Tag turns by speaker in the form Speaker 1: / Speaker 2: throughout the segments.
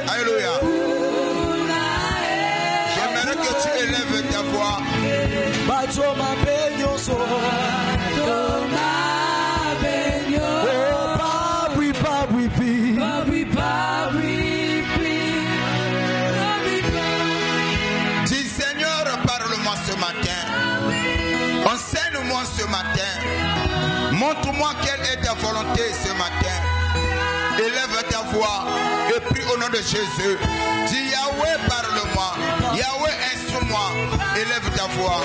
Speaker 1: Alléluia. J'aimerais que tu élèves ta voix. Dis Seigneur, parle-moi ce matin. Enseigne-moi ce matin. Montre-moi quelle est ta volonté ce matin. Élève ta voix et prie au nom de Jésus. Dis Yahweh, parle-moi. Yahweh, instruis-moi. Élève ta voix.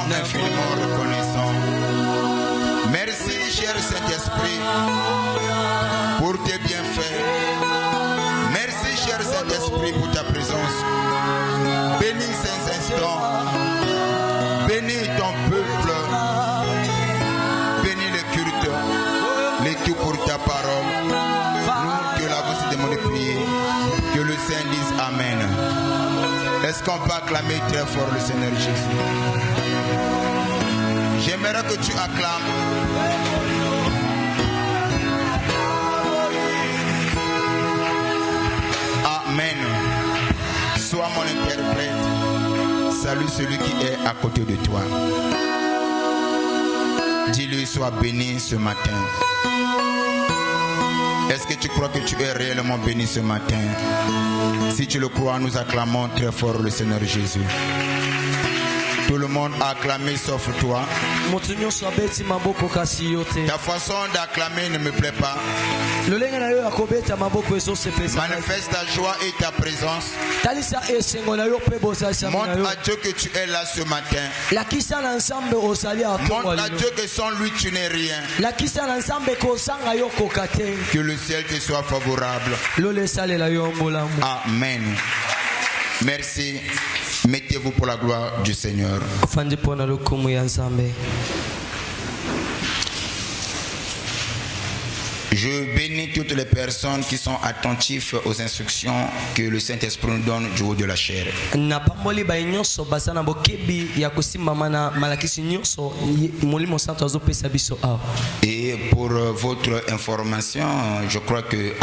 Speaker 1: Infiniment reconnaissant. Merci, cher Saint-Esprit, pour tes bienfaits. Merci, cher Saint-Esprit, pour ta présence. Bénis ces instants. Bénis ton peuple. Bénis le culte. Les tout pour ta parole. Nous te l'avons demandé de prier. Que le Saint dise Amen. Est-ce qu'on peut acclamer très fort le Seigneur Jésus? J'aimerais que tu acclames. Amen. Sois mon interprète. Salue celui qui est à côté de toi. Dis-lui, sois béni ce matin. Est-ce que tu crois que tu es réellement béni ce matin? Si tu le crois, nous acclamons très fort le Seigneur Jésus. Tout le monde a acclamé sauf toi. Ta façon d'acclamer ne me plaît pas. Manifeste ta joie et ta présence. Montre à Dieu que tu es là ce matin. Montre à Dieu que sans lui tu n'es rien. Que le ciel te soit favorable. Amen. Merci. Mettez-vous pour la gloire du Seigneur. Je bénis toutes les personnes qui sont attentives aux instructions que le Saint-Esprit nous donne du haut de la chair. Et pour votre information, je crois que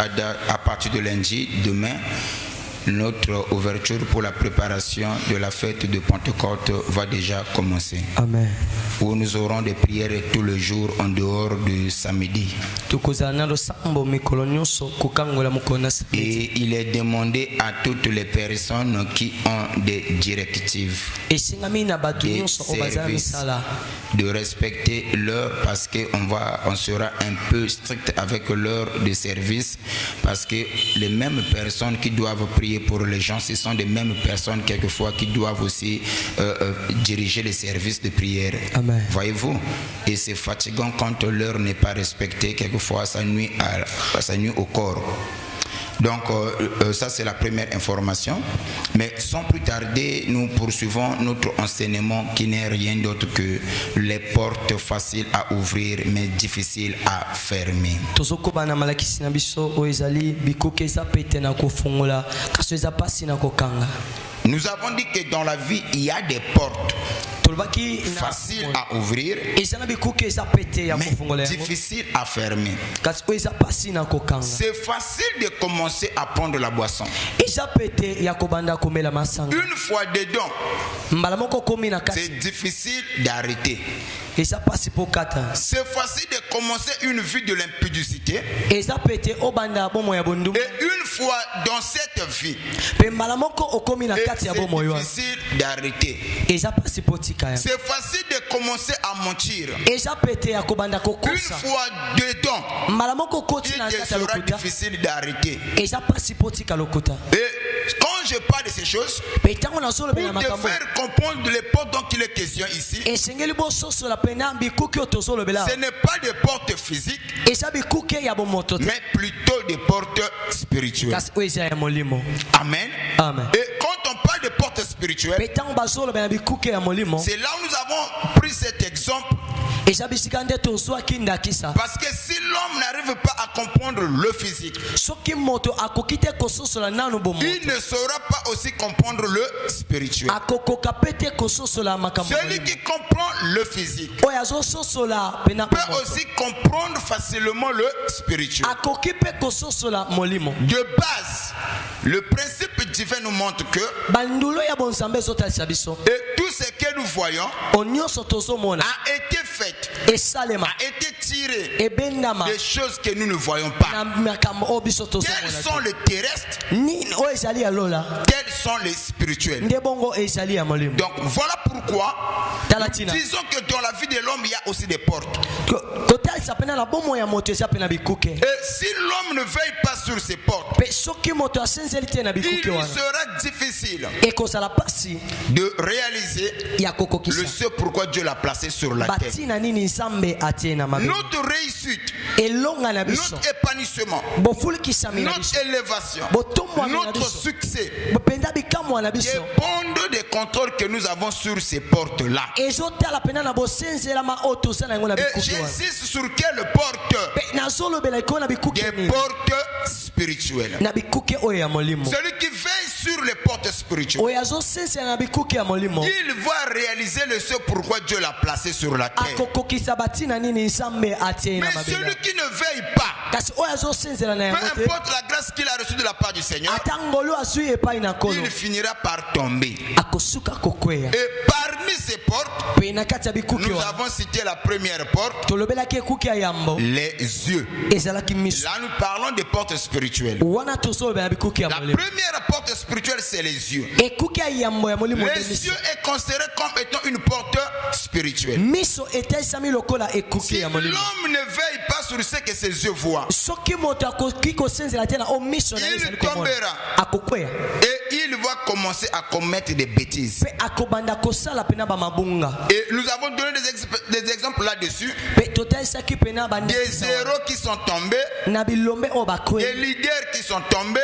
Speaker 1: à partir de lundi, demain, notre ouverture pour la préparation de la fête de Pentecôte va déjà commencer. Amen. Où nous aurons des prières tous les jours en dehors du samedi. Et il est demandé à toutes les personnes qui ont des directives des services de respecter l'heure, parce qu'on sera un peu strict avec l'heure de service, parce que les mêmes personnes qui doivent prier pour les gens, ce sont les mêmes personnes quelquefois qui doivent aussi diriger les services de prière. Amen. Voyez-vous, et c'est fatigant quand l'heure n'est pas respectée. Quelquefois ça nuit au corps. Donc ça c'est la première information. Mais sans plus tarder, nous poursuivons notre enseignement qui n'est rien d'autre que les portes faciles à ouvrir mais difficiles à fermer. Nous avons dit que dans la vie il y a des portes facile à ouvrir mais difficile à fermer. C'est facile de commencer à prendre la boisson. Une fois dedans, c'est difficile d'arrêter. C'est facile de commencer une vie de l'impudicité. Et une fois dans cette vie, c'est difficile d'arrêter. C'est facile de commencer à mentir. Une fois dedans, il te sera difficile d'arrêter. Et quand je parle de ces choses, pour te faire comprendre les portes dont il est question ici, ce n'est pas des portes physiques, mais plutôt des portes spirituelles. Amen. Amen. Et quand on parle de portes spirituelles, c'est là où nous avons pris cet exemple. Parce que si l'homme n'arrive pas à comprendre le physique, il ne saura pas aussi comprendre le spirituel. Celui qui comprend le physique peut aussi comprendre facilement le spirituel. De base, le principe divin nous montre que et tout ce que nous voyons a été fait, a été tiré des choses que nous ne voyons pas. Quels sont les terrestres, quels sont les spirituels. Donc voilà pourquoi disons que dans la vie de l'homme il y a aussi des portes. Et si l'homme ne veille pas sur ces portes, il lui sera difficile de réaliser le ce pourquoi Dieu l'a placé sur la terre. Notre réussite, notre épanouissement, notre élévation, notre succès dépendent des contrôles que nous avons sur ces portes-là. Et j'insiste sur quelle porte? Des portes spirituelles. Celui qui veille sur les portes spirituelles, il va réaliser le ce pourquoi Dieu l'a placé sur la terre. Mais celui qui ne veille pas, peu importe la grâce qu'il a reçue de la part du Seigneur, il finira par tomber. Et parmi ces portes, nous avons cité la première porte, les yeux. Là nous parlons des portes spirituelles. La première porte spirituelle, c'est les yeux. Les yeux est considéré comme étant une porte spirituelle. Si l'homme ne veille pas sur ce que ses yeux voient, il tombera et il va commencer à commettre des bêtises. Et nous avons donné des exemples là-dessus. Des héros qui sont tombés, des leaders qui sont tombés,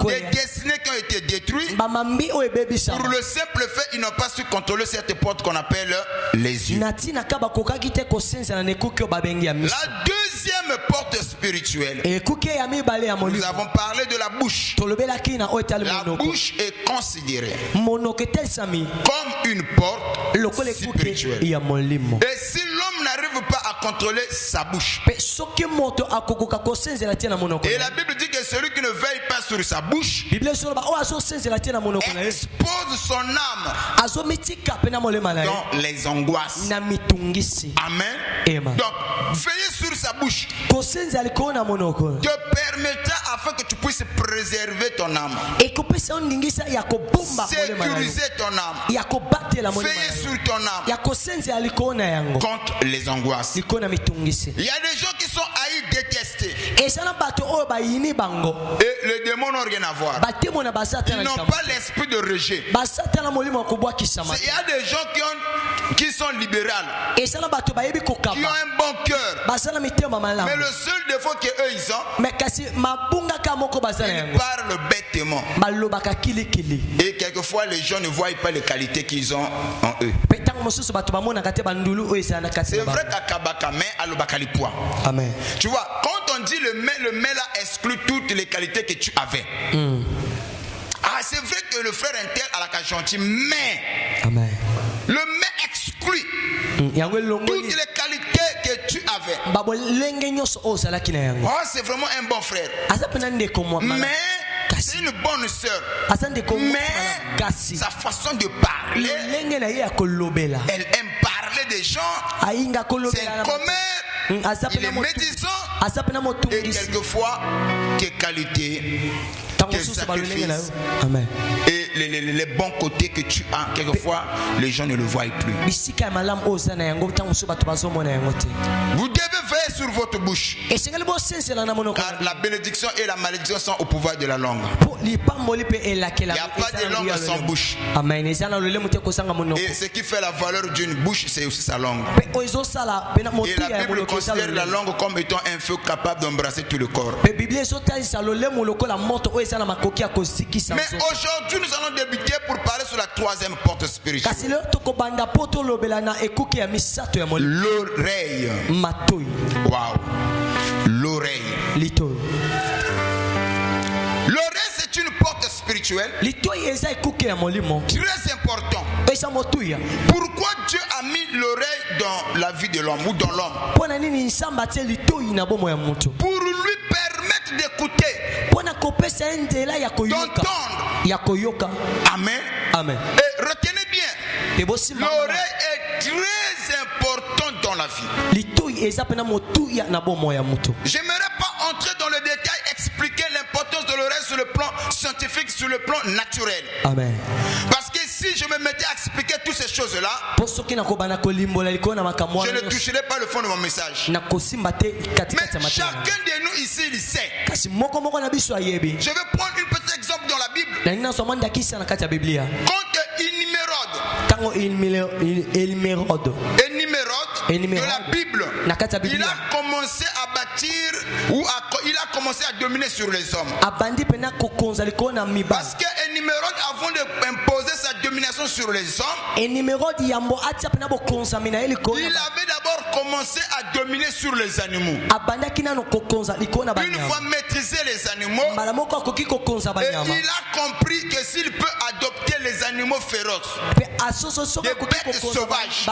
Speaker 1: des destinées qui ont été détruites pour le simple fait qu'ils n'ont pas su contrôler cette porte qu'on appelle les yeux. La deuxième porte spirituelle, nous avons parlé de la bouche. La bouche est considérée comme une porte spirituelle. Et si l'homme n'arrive pas à contrôler sa bouche, et la Bible dit que celui qui ne veille pas sur sa bouche expose son âme dans les angoisses. Amen. Donc veiller sur sa bouche te permettra afin que tu puisses préserver ton âme, sécuriser ton âme, veiller sur ton âme contre les angoisses. Il y a des gens qui sont haïs, détestés, et les démons n'ont rien à voir. Ils n'ont pas l'esprit de rejet. Il y a des gens qui sont libérales, qui ont un bon cœur, mais le seul défaut qu'eux ils ont, ils parlent bêtement. Et quelquefois les gens ne voient pas les qualités qu'ils ont en eux. C'est vrai qu'à Kabaka, mais à l'Obakalipua. Amen. Tu vois, quand on dit le mais là exclut toutes les qualités que tu avais. Ah, c'est vrai que le frère inter à la gentil, mais amen. Le mais exclut toutes les qualités que tu avais. Oh, c'est vraiment un bon frère. Mais c'est une bonne sœur. Mais sa façon de parler, elle aime parler des gens. C'est un commère. Il est médisant. Et quelquefois, tes qualités, tes sacrifices et les bons côtés que tu as, quelquefois, les gens ne le voient plus. Vous devez veiller sur votre bouche. Car la bénédiction et la malédiction sont au pouvoir de la langue. Il n'y a pas de langue sans bouche. Et ce qui fait la valeur d'une bouche, c'est aussi sa langue. Et la Bible considère la langue comme étant un feu capable d'embrasser tout le corps. Mais aujourd'hui, nous allons débuter pour parler sur la troisième porte spirituelle. L'oreille. Wow. L'oreille. L'oreille, c'est une porte spirituelle très important. Pourquoi Dieu a mis l'oreille dans la vie de l'homme ou dans l'homme? Pour lui permettre d'écouter, d'entendre. Amen. Amen. Et retenez bien, l'oreille est très importante dans la vie. J'aimerais pas entrer dans le détail, expliquer l'importance de l'oreille sur le plan scientifique, sur le plan naturel. Amen. Parce que si je me mettais à expliquer toutes ces choses-là, je ne toucherais pas le fond de mon message. Mais chacun de nous ici, il sait. Je vais prendre un petit exemple dans la Bible. Quand Énimérode de la Bible, il a commencé à bâtir ou il a commencé à dominer sur les hommes. Parce que Énimérode, avant d'imposer sa domination sur les hommes, il avait d'abord commencé à dominer sur les animaux. Une fois maîtrisé les animaux, et il a compris que s'il peut adopter les animaux féroces, des bêtes sauvages,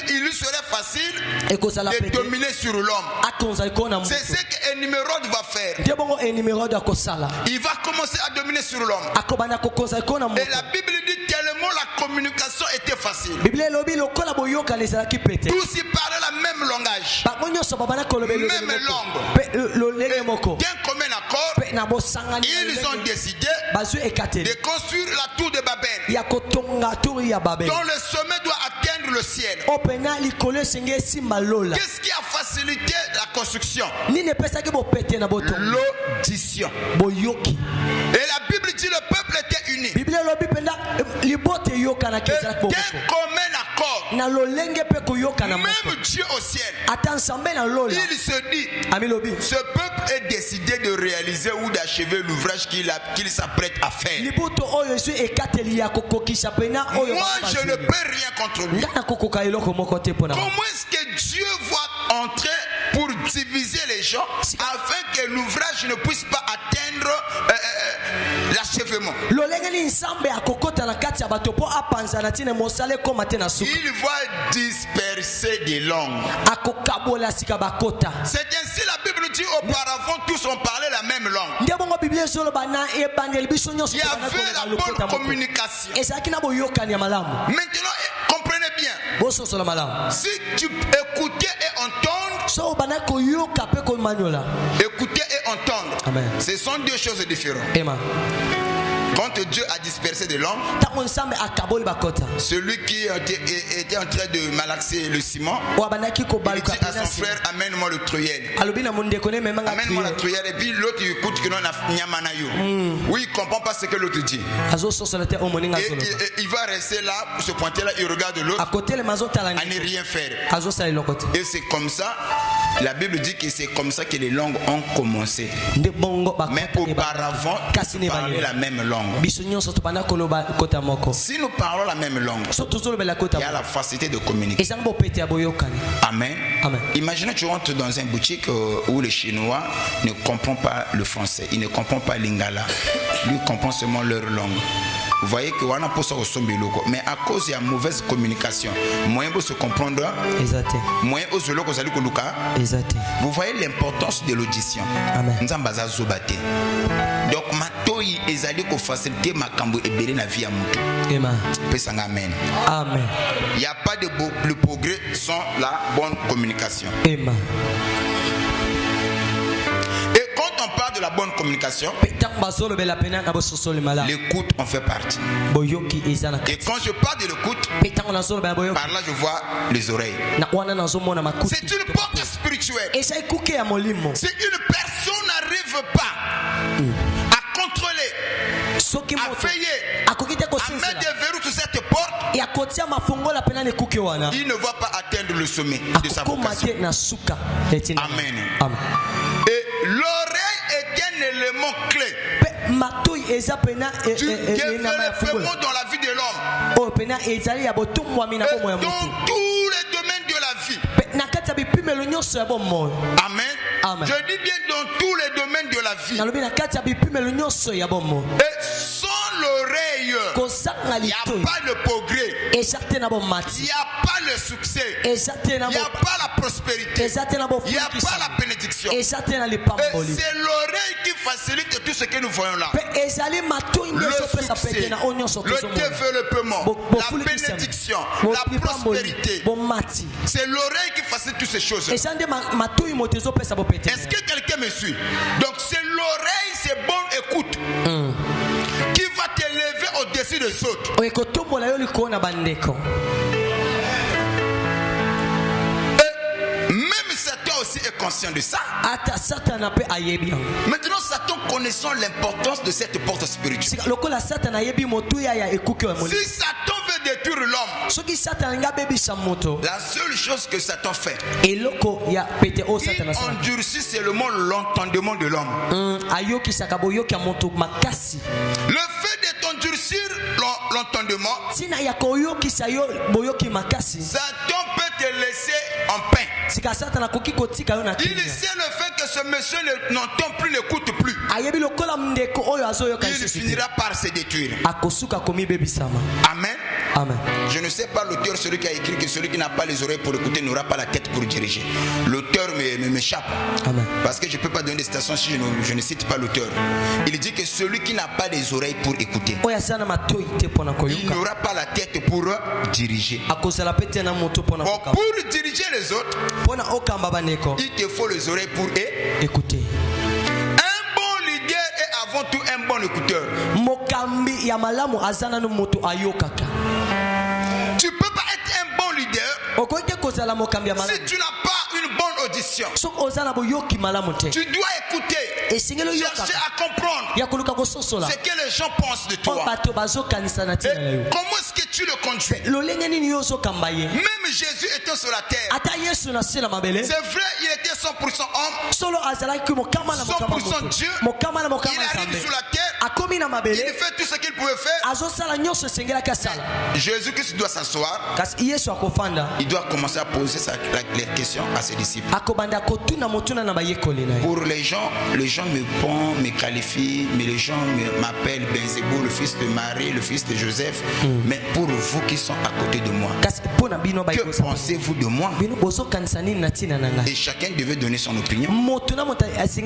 Speaker 1: il lui serait facile de dominer sur l'homme. C'est ce qu'Énimérode va faire. Il va commencer à dominer sur l'homme. Et la Bible dit tellement la communication était facile. Tous y parlaient la même langage, même langue. D'un commun accord, ils ont décidé de construire la tour de Babel, dont le sommet doit atteindre le ciel. Qu'est-ce qui a facilité la construction? L'audition. Et la Bible dit le peuple était uni. D'un commun accord. Même Dieu au ciel, il se dit, ce peuple est décidé de réaliser ou d'achever l'ouvrage qu'il s'apprête à faire. Moi, je ne peux rien contre lui. Comment est-ce que Dieu va entrer pour diviser les gens afin que l'ouvrage ne puisse pas atteindre l'achèvement? Il va disperser des langues. C'est ainsi la Bible dit auparavant tous ont parlé la même langue. Il y avait la bonne communication. Maintenant, comprenez bien. Si tu écoutais et entendre, écouter et entendre, ce sont deux choses différentes. Quand Dieu a dispersé des langues, celui qui était en train de malaxer le ciment, il dit à son frère, amène-moi le truyel. Amène-moi la truyel. Et puis l'autre il écoute que non a nyamanayo. Oui, il ne comprend pas ce que l'autre dit. Et il va rester là, se pointer là, il regarde l'autre, à ne rien faire. Et c'est comme ça, la Bible dit que c'est comme ça que les langues ont commencé. Mais auparavant, ils parlaient la même langue. Si nous parlons la même langue, il y a la facilité de communiquer. Amen. Imaginez tu rentres dans une boutique où les Chinois ne comprennent pas le français, ils ne comprennent pas l'ingala, lui comprend seulement leur langue. Vous voyez que on a pour ça au sombiloko, mais à cause de la mauvaise communication, moyen pour se comprendre, moyen aux zolo kozali koluka. Vous voyez l'importance de l'audition. Nzambaza zobate. Donc matoyi ezali ko faciliter makambo ebele na vie ya mutu. Amen. Amen. Il n'y a pas de le progrès sans la bonne communication. Et quand on parle de la bonne communication, l'écoute en fait partie. Et quand je parle de l'écoute, par là je vois les oreilles. C'est une porte spirituelle. Si une personne n'arrive pas à contrôler, à veiller, à mettre des verrous sur cette porte, il ne va pas atteindre le sommet de sa vocation. Amen. Et l'oreille est un élément clé du développement dans la vie de l'homme. Dans tous les domaines de la vie. Amen. Amen. Je dis bien dans tous les domaines de la vie. Et sans l'oreille, il n'y a pas le progrès. Il n'y a pas le succès. Il n'y a pas la prospérité. Il n'y a pas la bénédiction. Et c'est l'oreille qui facilite tout ce que nous voyons là. Le succès, le développement, la bénédiction, la prospérité. C'est l'oreille qui facilite toutes ces choses. Est-ce que quelqu'un me suit? Donc c'est l'oreille, c'est bonne écoute qui va t'élever au-dessus des autres. Même Satan aussi est conscient de ça. Maintenant Satan connaissant l'importance de cette porte spirituelle. Si Satan veut détruire l'homme, la seule chose que Satan fait, il endurcit seulement l'entendement de l'homme. Le fait de t'endurcir l'entendement, Satan peut te laisser en paix. Il sait le fait que ce monsieur n'entend plus, n'écoute plus. Il finira par se détruire. Amen. Amen. Je ne sais pas l'auteur, celui qui a écrit que celui qui n'a pas les oreilles pour écouter n'aura pas la tête pour diriger. L'auteur m'échappe. Parce que je ne peux pas donner des citations si je ne cite pas l'auteur. Il dit que celui qui n'a pas les oreilles pour écouter, il n'aura pas la tête pour diriger. Bon, pour diriger les autres, il te faut les oreilles pour écouter. Un bon leader est avant tout un bon écouteur. Tu peux pas être un bon leader si tu n'as pas une bonne audition. Tu dois écouter, chercher à comprendre ce que les gens pensent de toi. Et comment est-ce que tu le conduis? Même Jésus était sur la terre. C'est vrai, il était 100% homme, 100% Dieu. Il arrive sur la terre, il fait tout ce qu'il pouvait faire. Jésus-Christ doit s'asseoir. Il doit commencer à poser les questions à ses disciples. Pour les gens me qualifient, mais les gens m'appellent Benzebo, le fils de Marie, le fils de Joseph. Mais pour vous qui sont à côté de moi, que pensez-vous de moi? Et chacun devait donner son opinion.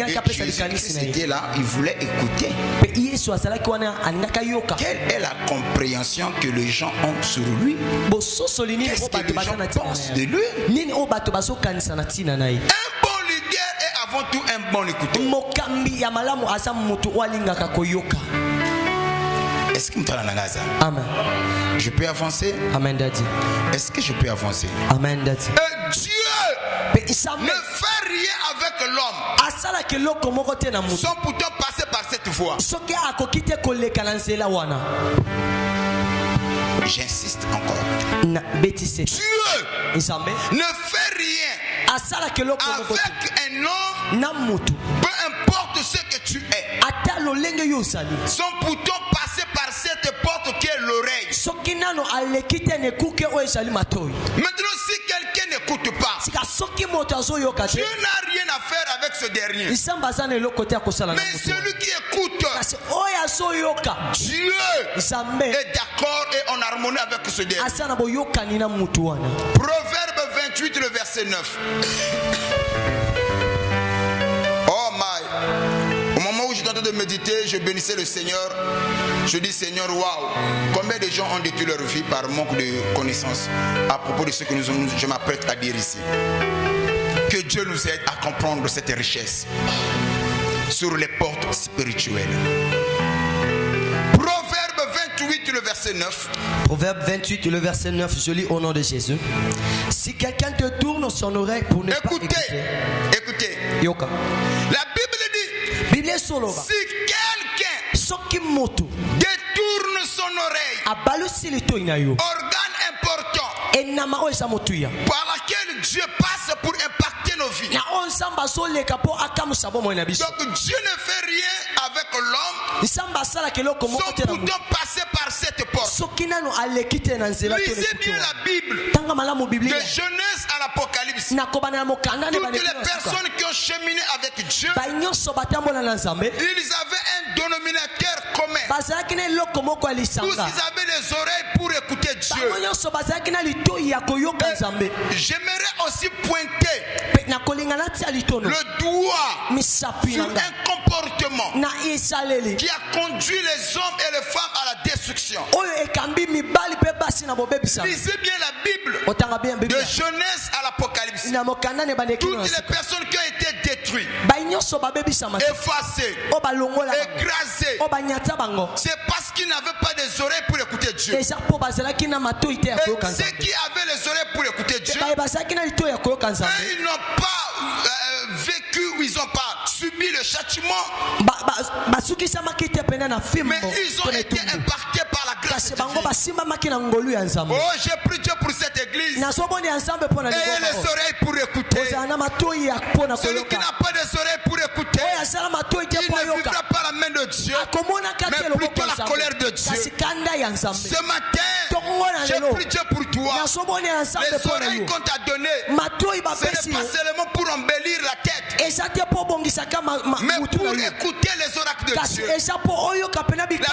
Speaker 1: Et Jésus était là, il voulait écouter. Quelle est la compréhension que les gens ont sur lui? Qu'est-ce que les gens pensent de lui? Un bon leader est avant tout un bon écouteur. Est-ce que Amen. Je peux avancer? Amen, Daddy. Est-ce que je peux avancer? Amen, Daddy. Et Dieu ne fait rien avec l'homme sans pourtant passer par cette voie. J'insiste encore. Dieu ne fait rien avec un homme, peu importe ce que tu es, sans pourtant passer par cette porte qui est l'oreille. Maintenant, si quelqu'un n'écoute pas, Dieu n'a rien à faire avec ce dernier. Mais celui qui écoute, Dieu est d'accord et en harmonie avec ce dernier. Proverbe 28, le verset 9. Oh my. Au moment où j'étais en train de méditer, je bénissais le Seigneur. Je dis Seigneur, waouh, combien de gens ont détruit leur vie par manque de connaissances à propos de ce que je m'apprête à dire ici. Que Dieu nous aide à comprendre cette richesse. sur les portes spirituelles. Proverbe 28, le verset 9.
Speaker 2: Proverbe 28, le verset 9, je lis au nom de Jésus. Si quelqu'un te tourne son oreille pour ne pas écouter.
Speaker 1: Écoutez.
Speaker 2: Yoka.
Speaker 1: La Bible dit,
Speaker 2: Bible soloba.
Speaker 1: si quelqu'un détourne son oreille, organe important par laquelle Dieu passe pour impacter nos vies. Donc Dieu ne fait rien avec l'homme sans pourtant passer par cette porte. Lisez bien la Bible, de Genèse à l'Apocalypse. Toutes les personnes qui ont cheminé avec Dieu, ils avaient un dénominateur commun. Tous ils avaient les oreilles pour écouter Dieu. J'aimerais aussi pointer le doigt sur un comportement qui a conduit les hommes et les femmes à la destruction. Lisez bien la Bible, de Genèse à l'Apocalypse. Toutes les personnes qui ont été détruites, effacées, écrasées, c'est parce qu'ils n'avaient pas des oreilles pour écouter Dieu. Et ceux qui avaient les oreilles pour écouter Dieu, ils n'ont pas vécu ou ils n'ont pas subi le châtiment, mais ils ont été impactés par la grâce divine. Oh, j'ai prié pour cette église. Ayez les oreilles pour écouter. Celui qui n'a pas des oreilles pour écouter, il ne vivra pas la main de Dieu, mais plutôt la colère de Dieu. Ce matin, j'ai prié pour toi. Les oreilles qu'on t'a données, ce n'est pas seulement pour embellir la tête, mais pour écouter les oracles de Dieu. La Bible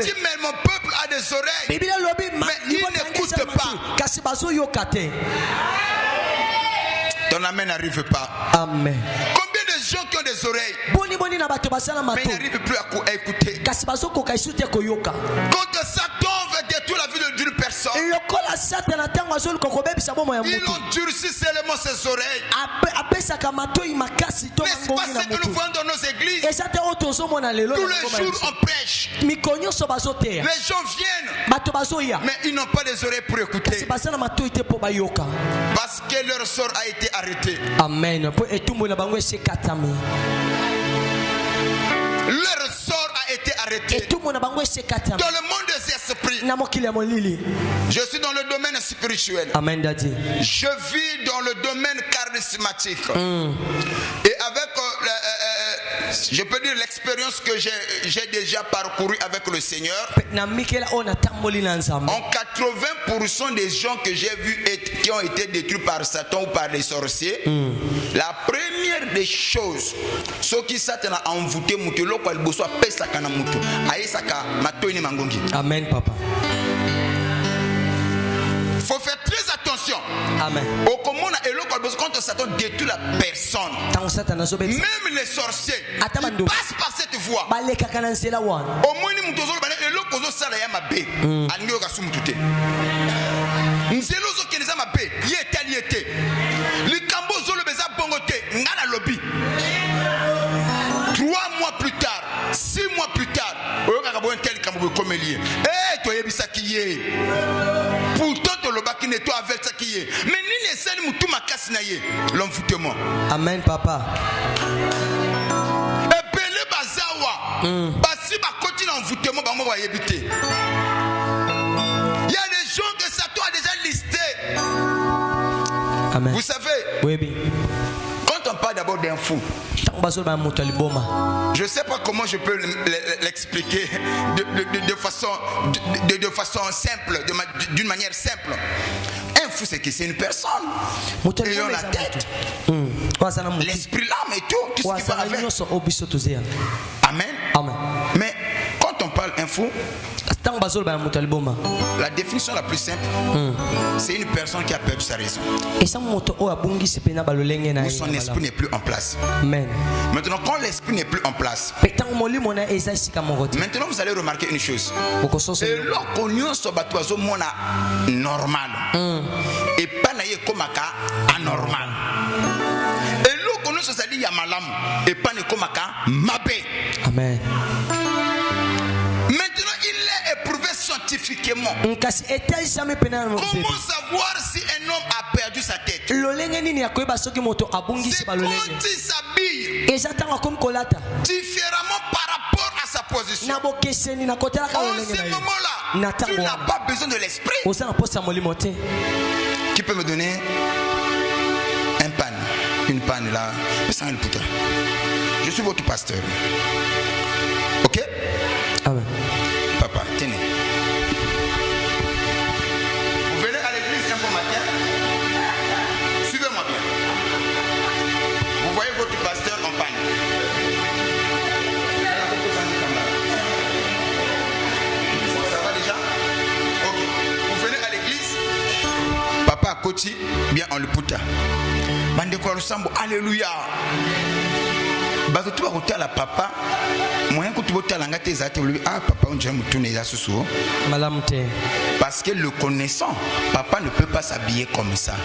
Speaker 1: dit, mais mon peuple a des oreilles, mais il n'écoute pas. Ton amen n'arrive pas. Amen. Combien de gens qui ont des oreilles, mais n'arrivent plus à écouter? Quand Satan veut détruire la vie d'une personne, il endurcit seulement ses oreilles. N'est-ce pas ce que nous voyons dans nos églises? Tous les jours on prêche, les gens viennent, mais ils n'ont pas des oreilles pour écouter, parce que leur sort a été arrêté. Amen. Leur sort a été arrêté. Dans le monde des esprits, je suis dans le domaine spirituel. Amen, Daddy. Je vis dans le domaine charismatique. Et avec, je peux dire, l'expérience que j'ai déjà parcourue avec le Seigneur, en 80% des gens que j'ai vus qui ont été détruits par Satan ou par les sorciers, la première des choses, ce qui Satan a envoûté, amen, papa. Faut faire très attention. Amen. Quand Satan détruit la personne, même les sorciers, ils passent par cette voie. Au moins, plus tard, 6 mois plus tard, pourtant le baki n'est pas avec ça qui est. Mais ni les scènes moutou makas naye l'envoûtement. Amen, papa. Et belé bazawa, basi ba continue l'envoûtement ba mo va yebité. Il y a des gens que Satan a déjà listés. Amen. Vous savez? Oui, oui. Quand on parle d'abord d'un fou, je ne sais pas comment je peux l'expliquer de façon simple, d'une manière simple. Un fou, c'est que c'est une personne ayant la tête, l'esprit, l'âme et tout ce qui va avec. Amen. Amen. Mais quand on parle d'un fou, la définition la plus simple, c'est une personne qui a perdu sa raison, où son esprit n'est plus en place. Maintenant, quand l'esprit n'est plus en place, maintenant vous allez remarquer une chose. Et l'oconion sur batoiseau mona normal et pas naïe comme anormal. Et nyonso ezali ya malamu epana ekomaka mabe.
Speaker 2: Amen.
Speaker 1: Maintenant il est éprouvé scientifiquement. Comment savoir si un homme a perdu sa tête? C'est quand il s'habille différemment par rapport à sa position. En ce moment-là, tu n'as pas besoin de l'esprit. Qui peut me donner un panne? Une panne là. Je suis votre pasteur. Ok?
Speaker 2: Amen.
Speaker 1: Papa, tenez. Vous venez à l'église un peu matin. Suivez-moi bien. Vous voyez votre pasteur en panne. Ça va déjà? Ok. Vous venez à l'église. Papa à côté, bien on le puta. Alléluia. Tu vas retourner à papa. Moi, quand tu vas te languer tes actes, ah papa, on dirait que tu n'es pas sous. Parce que le connaissant, papa ne peut pas s'habiller comme ça.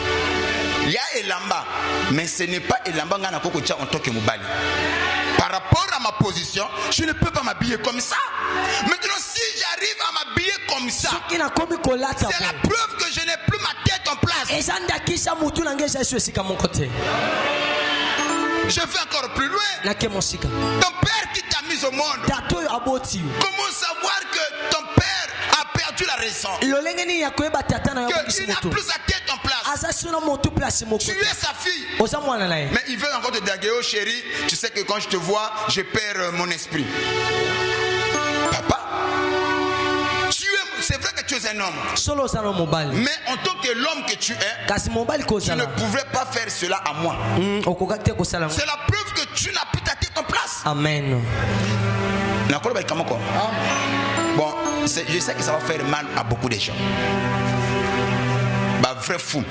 Speaker 1: Il y a Elamba, mais ce n'est pas Elamba en tant que Moubali. Par rapport à ma position, je ne peux pas m'habiller comme ça. Maintenant, si j'arrive à m'habiller comme ça, c'est la preuve que je n'ai plus ma tête en place. Je vais encore plus loin. Ton père qui t'a mis au monde, comment savoir que ton père a perdu la raison? Qu'il n'a plus sa tête en place. Tu es sa fille. Mais il veut encore te dire, oh chérie, tu sais que quand je te vois, je perds mon esprit. Papa, c'est vrai que tu es un homme. Mais en tant que l'homme que tu es, tu ne pouvais pas faire cela à moi. C'est la preuve que tu n'as plus ta tête en place.
Speaker 2: Amen.
Speaker 1: Bon, je sais que ça va faire mal à beaucoup de gens. Vrai fou.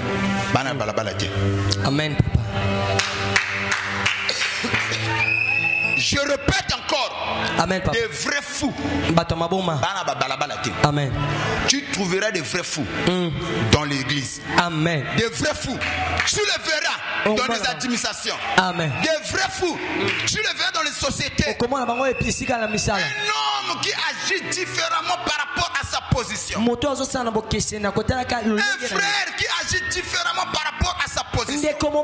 Speaker 2: Amen, papa.
Speaker 1: Je répète encore.
Speaker 2: Amen, papa.
Speaker 1: Des vrais fous.
Speaker 2: Amen.
Speaker 1: Tu trouveras des vrais fous dans l'église.
Speaker 2: Amen.
Speaker 1: Des vrais fous. Tu les verras dans les administrations.
Speaker 2: Amen.
Speaker 1: Des vrais fous. Tu les verras dans les sociétés. Un homme qui agit différemment par rapport à sa position. Un frère qui agit différemment par rapport à sa position. C'est comme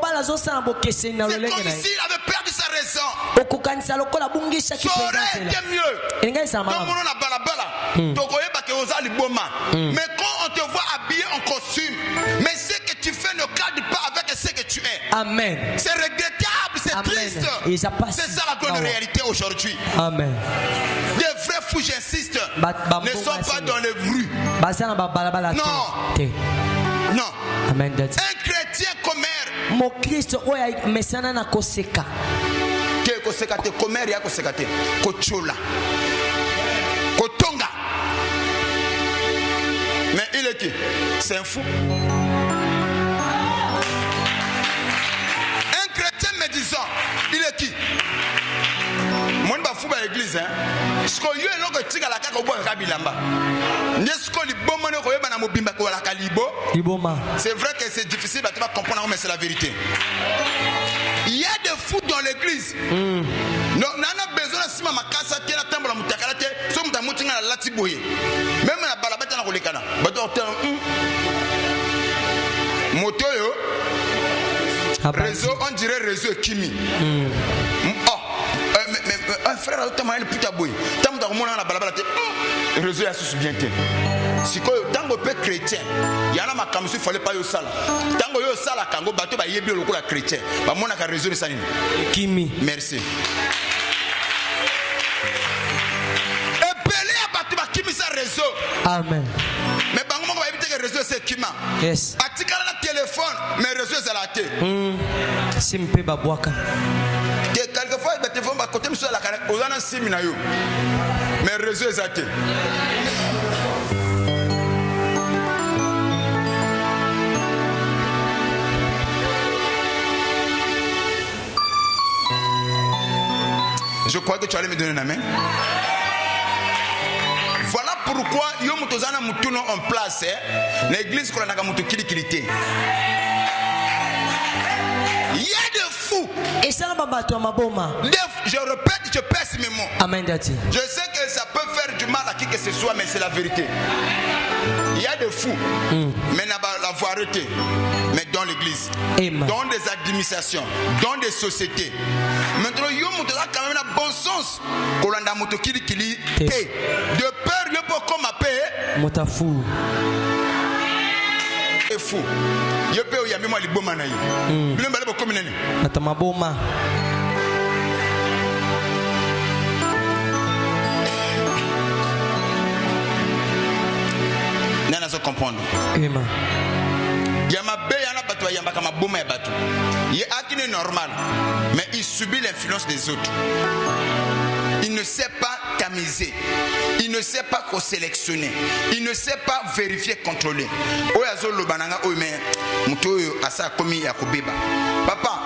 Speaker 1: s'il avait perdu sa raison. Ça aurait été mieux. Mais quand on te voit habillé en costume, mais ce que tu fais ne cadre pas avec ce que tu es.
Speaker 2: Amen.
Speaker 1: C'est regrettable, c'est triste. C'est ça la grande réalité aujourd'hui.
Speaker 2: Amen.
Speaker 1: Des vrais fous, j'insiste, ne sont pas dans les rues. Non. Non.
Speaker 2: Amen.
Speaker 1: Un chrétien commère. Mais il est qui? C'est un fou. Un chrétien médisant, il est qui? Mon ba fou ba église hein. Ce que yo eloko tika la kaka obo kabilamba. N'est-ce que li bomo ne koyeba na mobimba ko la kalibo? C'est vrai que c'est difficile de comprendre mais c'est la vérité. Il y a des fous dans l'église. Non, on a besoin de sima makasa qui la tembo la mutakalate, so mutamutinga la latiboye. Même la balabata na kolekana. Bato motoyo. Réseau, on dirait réseau Kimi. Un frère a tellement le putain boy. Tant que mon la balabala te réseau a sous bien te. Si quoi tant que peu chrétien, il y en a ma comme il fallait pas yo sala. Tant que yo sala kango bateau ba yebi lokola chrétien. Ba mona ka réseau de ça.
Speaker 2: Kimi.
Speaker 1: Merci. Et belé a bateau ba Kimi sa réseau.
Speaker 2: Amen.
Speaker 1: Mais bango mo ba yebi te réseau c'est Kima.
Speaker 2: Yes.
Speaker 1: Atikala na téléphone, mais réseau c'est la té.
Speaker 2: Simpe babwaka.
Speaker 1: Quelquefois, le téléphone va côté monsieur la carrière. On a un séminaire. Mais réseau est athée. Je crois que tu allais me donner la main. Voilà pourquoi yo mutozana mutuno en place. L'église qu'on a mutu kilikilité. Il y a des fous fous. Je répète, je pèse mes mots.
Speaker 2: Amen, Daddy.
Speaker 1: Je sais que ça peut faire du mal à qui que ce soit, mais c'est la vérité. Il y a des fous, mais la arrêté. Mais dans l'église, dans des administrations, dans des sociétés. Maintenant, il y a quand même un bon sens. De peur, il y a pas comme paix.
Speaker 2: Motafou.
Speaker 1: Et fou. Il y a peur, il y a même les bons manaïs. Il y a même comme une.
Speaker 2: Atamaboma.
Speaker 1: Nana comprendre.
Speaker 2: Amen.
Speaker 1: Il est acquis normal, mais il subit l'influence des autres. Il ne sait pas tamiser, il ne sait pas sélectionner, il ne sait pas vérifier, contrôler. Papa,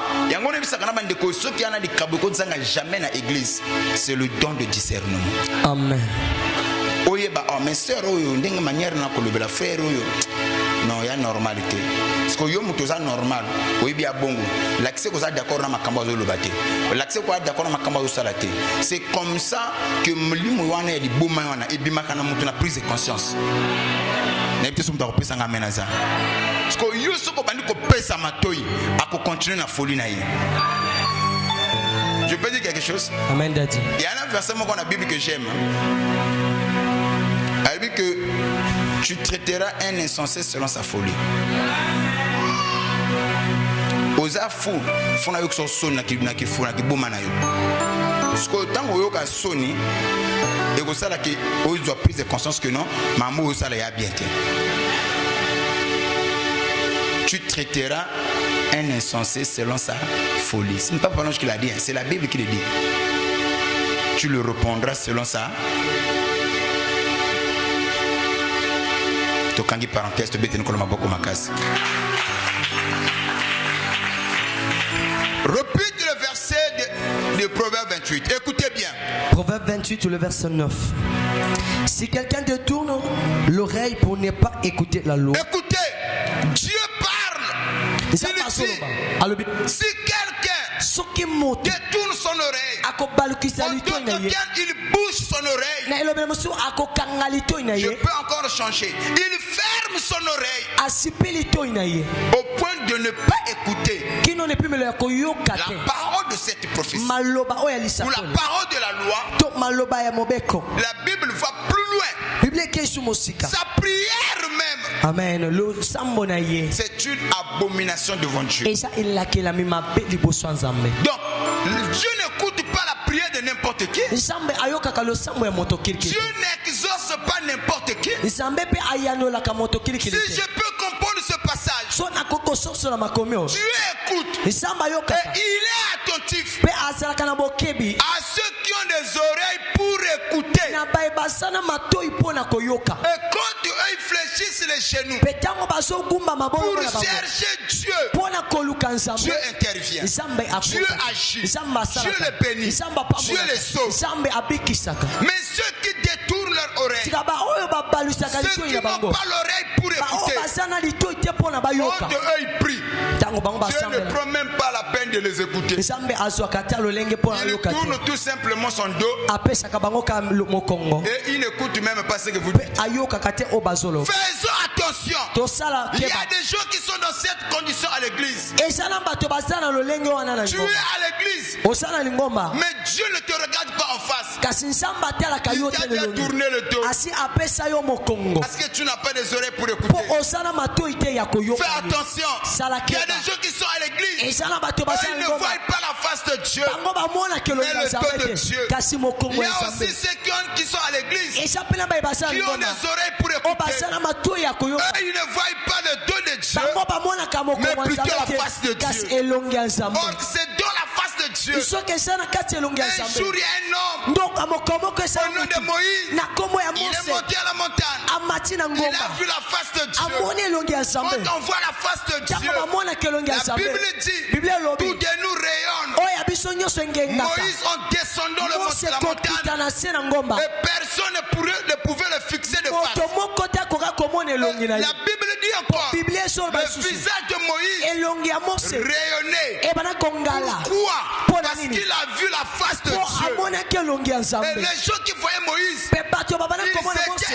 Speaker 1: jamais dans l'église, c'est le don de discernement.
Speaker 2: Amen.
Speaker 1: Mais sœur, manière na frère, non, il y a normalité. Parce que yo mutoza normal, oui bien bongo. L'accès qu'on a d'accord na makamba zo lobate. L'accès qu'on a d'accord na makamba zo salate. C'est comme ça que mlimu wana ya liboma wana ebimaka na mutu na prise de conscience. Na epte sumta ko pesa ngamena za. Parce que yo soko bandi ko pesa matoi, ako continuer na folie na ye. Je peux dire quelque chose?
Speaker 2: Amen, Daddy.
Speaker 1: Il y a un verset dans la Bible que j'aime. Elle dit que tu traiteras un insensé selon sa folie. Osa fou, fou na yo so son na ki fou na ki boma na yo. Parce que tant que yo ka soni, et que ça là que on doit prise de conscience que non, maman ça là y a bien. Tu traiteras un insensé selon sa folie. Ce n'est pas Paulus qui l'a dit, c'est la Bible qui le dit. Tu le répondras selon sa. Tokangi parenthèse, tu bêtes nous beaucoup ma casse. Répète le verset de Proverbe 28. Écoutez bien.
Speaker 2: Proverbe 28, le verset 9. Si quelqu'un détourne l'oreille pour ne pas écouter la loi.
Speaker 1: Écoutez, Dieu parle. Si quelqu'un détourne son oreille, il bouge son oreille, je peux encore changer. Il ferme son oreille au point de ne pas écouter la parole de cette prophétie ou la parole de la loi. La Bible va plus loin. Sa prière même,
Speaker 2: amen,
Speaker 1: c'est une abomination devant Dieu.
Speaker 2: Donc
Speaker 1: Dieu n'écoute pas la prière de n'importe qui. Dieu n'exauce pas n'importe qui. Si je peux comprendre ce passage, Dieu écoute et il est attentif à ceux qui ont des oreilles pour écouter. Et quand eux ils fléchissent les genoux pour chercher Dieu, Dieu intervient, Dieu agit, Dieu les bénit, Dieu les sauve. Mais ceux qui détournent leur oreille, ceux qui n'ont pas l'oreille pour écouter, quand eux ils prient, Dieu ne prend même pas la peine de les écouter. Il tourne tout simplement son dos et il n'écoute même pas ce que vous dites. Faisons attention. Il y a des gens qui sont dans cette condition à l'église. Tu es à l'église, mais Dieu ne te regarde pas en face. Il t'a déjà tourné le dos parce que tu n'as pas des oreilles pour écouter. Fais attention. Il y a des gens qui sont à l'église, ils ne voient pas la face de Dieu, mais le dos de Dieu. Il y a aussi ceux qui sont à l'église, qui ont des oreilles pour écouter. Eux, ils ne voient pas le dos de Dieu, mais plutôt la face de Dieu. Or, c'est dans la face de Dieu. Un jour, il y a un homme au nom de Moïse. Il est monté à la montagne. Il a vu la face de Dieu. Quand on voit la face de Dieu, la Bible dit, tout de nous rayonne. Moïse, en descendant la montagne, et personne ne pouvait le fixer de face. La Bible dit encore, le visage de Moïse rayonnait. Pourquoi? Parce qu'il a vu la face de Dieu. Et les gens qui voyaient Moïse, ils étaient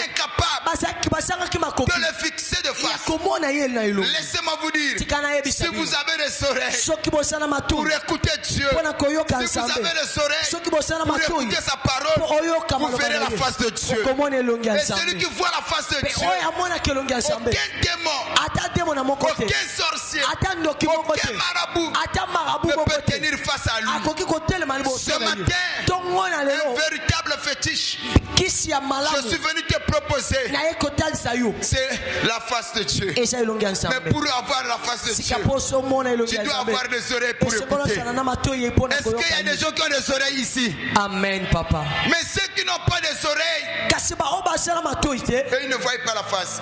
Speaker 1: incapables de le fixer de face. Laissez-moi vous dire, si vous avez des oreilles pour écouter Dieu, si vous avez des oreilles pour écouter sa parole, vous verrez la face de Dieu. Et celui qui voit la face de Dieu, aucun démon, aucun sorcier, aucun marabout ne peut tenir face à lui. Ce matin, un véritable fétiche, je suis venu te proposer, c'est la face de Dieu. Mais pour avoir la face de Dieu, tu dois avoir des oreilles pour écouter. Est-ce qu'il y a des gens qui ont des oreilles ici?
Speaker 2: Amen, papa.
Speaker 1: Mais ceux qui n'ont pas des oreilles, eux, ils ne voient pas la face.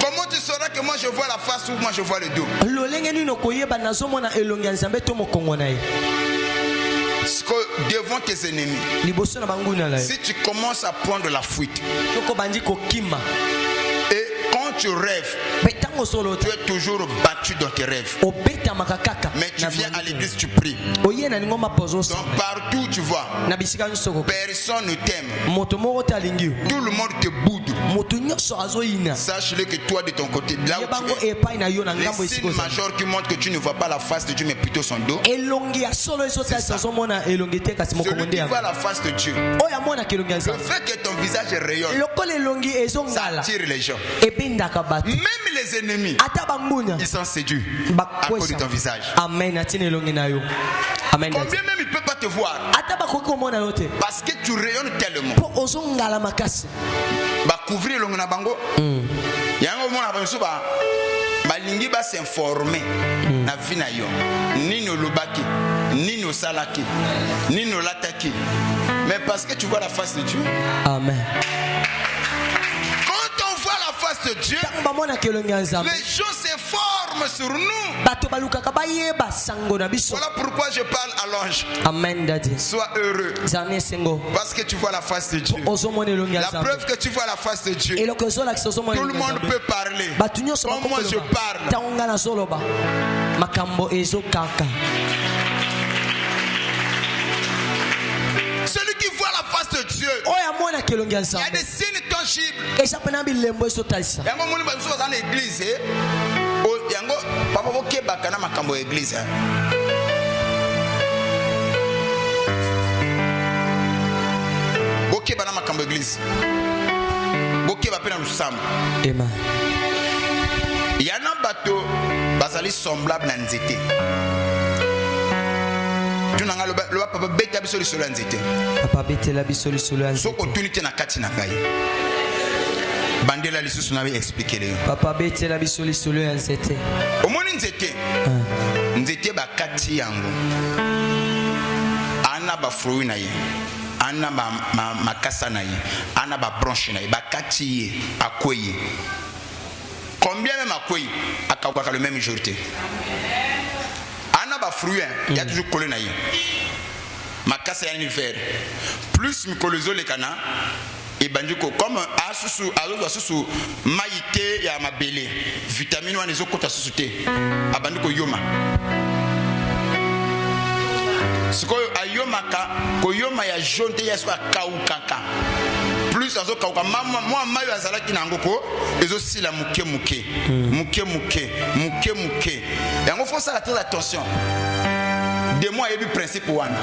Speaker 1: Comment tu sauras que moi je vois la face ou moi je vois le dos? Devant tes ennemis, si tu commences à prendre la fuite, et quand tu rêves, tu es toujours battu dans tes rêves. Mais tu viens à l'église, tu pries. Donc partout où tu vas, personne ne t'aime. Tout le monde te boude. Sache-le que toi de ton côté, là où tu es, les signes majeurs qui montrent que tu ne vois pas la face de Dieu mais plutôt son dos, c'est ça. Celui qui voit la face de Dieu, le fait que ton visage rayonne, ça attire les gens. Même les ennemis, ils sont séduits à cause de ton visage.
Speaker 2: Amen.
Speaker 1: Combien même ils ne peuvent pas te voir parce que tu rayonnes tellement. Couvrir le bango. Yango mona ba balingi ba s'informer na vie na yo. Ni no lobaki, ni no salaki, ni no lataki. Mais parce que tu vois la face de Dieu.
Speaker 2: Amen.
Speaker 1: Quand on voit la face de Dieu, les choses se forment sur nous. Voilà pourquoi je parle à l'ange.
Speaker 2: Amen, daddy.
Speaker 1: Sois heureux. Parce que tu vois la face de Dieu. La preuve que tu vois la face de Dieu. Tout le monde peut parler. Comme moi je parle. Celui qui voit la face de Dieu, il y a des signes tangibles. Yango moni baso dans l'église, yango papa boke bakana makambo église. Boke bana makambo église. Boke ba pena lusamba.
Speaker 2: Amen.
Speaker 1: Yana bato bazali semblable na nzete. Le papa beta biso lisolo ya nzete.
Speaker 2: Papa beta la biso lisolo ya nzete.
Speaker 1: Soko tunite na kati na ngai. Bandela lisusu na expliquer le.
Speaker 2: Papa beta la biso lisolo ya nzete.
Speaker 1: Omoni nzete. Nzete ba kati yango. Ana ba fruit na ye. Ana makasa na ye. Ana ba branche na ye. Ba kati ye akoye. Combien même akoye akawaka le même jour te. Ba fruit, il y a toujours collé na ye. Makasa ya univers. Plus mikolozo le kana et banduko comme asusu asusu maïté ya mabele. Vitamine wana ezokota susu te. Abanduko yoma. Sikoyo ayomaka koyoma ya jaune te ya swa kaukaka. Plus azo kauka moi mayo azalaki na ngoko ezosila muke muke. Yango faut ça très attention. De moi et du principe one.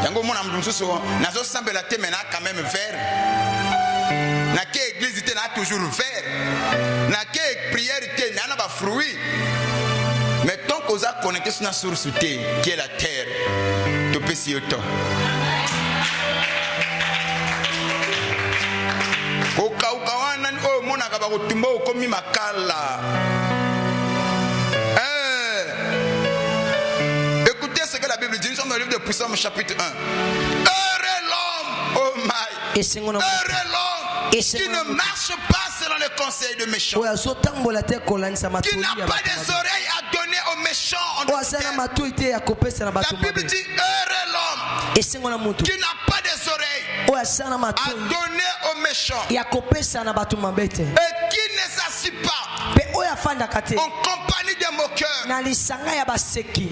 Speaker 1: Yango mona mdususo nazo sambela te mena quand même vert. Na ke église te na toujours vert. Na ke prière te na ba fruit. Mais tant qu'on a connecté sur la source qui est la terre, tu peux s'y autant. Écoutez ce que la Bible dit. Nous sommes dans le livre de Psaume chapitre 1. Heureux l'homme, oh my. Heureux l'homme qui ne marche pas selon les conseils de méchants. Qui n'a pas des oreilles à donner aux méchants. méchant en d'autres termes. La Bible dit heureux l'homme qui n'a pas des oreilles à donner aux méchants et qui ne s'assied pas en compagnie des moqueurs,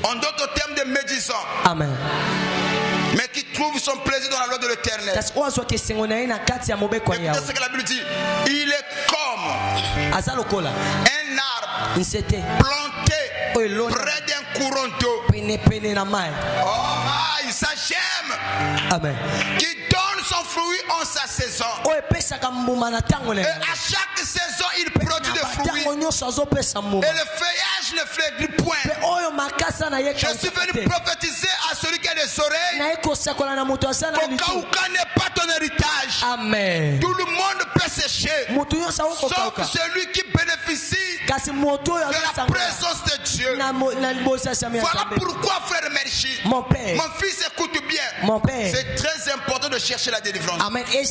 Speaker 1: en d'autres termes des médisants.
Speaker 2: Amen.
Speaker 1: Mais qui trouve son plaisir dans la loi de l'Éternel. Écoutez ce que la Bible dit. Il est comme un arbre planté près d'un courant d'eau. Il s'agème.
Speaker 2: Amen.
Speaker 1: Qui donne son fruit en sa saison. Et à chaque saison, il produit des fruits. Et le feuillage ne flétrit point. Je suis venu prophétiser à celui qui a des oreilles. Qu'aucun n'est pas ton héritage.
Speaker 2: Amen.
Speaker 1: Tout le monde peut sécher, sauf celui qui bénéficie de la présence de Dieu. Voilà pourquoi, frère Merchi, mon fils, écoute bien. C'est très important de chercher la délivrance.
Speaker 2: Amen.
Speaker 1: Celui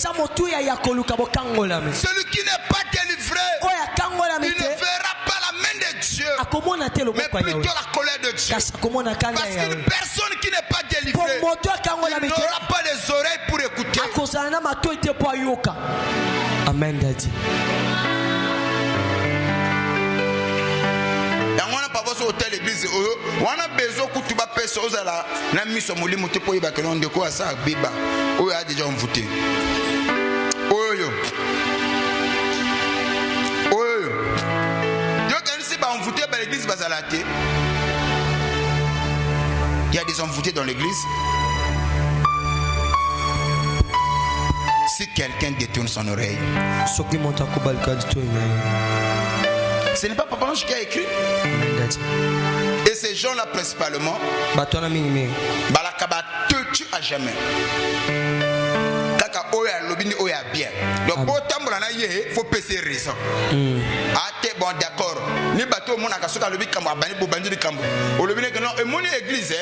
Speaker 1: qui n'est pas délivré, il ne verra pas la main de Dieu, mais plutôt la colère de Dieu. Parce qu'une personne qui n'est pas délivrée, il n'aura pas les oreilles pour écouter.
Speaker 2: Amen, Daddy.
Speaker 1: Hôtel église on a besoin que tu vas passer aux ala na miso molimo te po yeba que l'on de quoi ça biba o a déjà envoûté oyo yo quand si ba envoûté ba l'église bazalate il y a des envoûtés dans l'église. Si quelqu'un détourne son oreille, ce n'est pas Papa Ange qui a écrit. Et ces gens-là principalement, Balakaba te tue à jamais. Kaka oya lobini oya bien. Donc autant il faut passer raison. Bon d'accord. Ni bateau mon akasoka lobi kamba bani bo bandi kambo. O lobini que non et mon église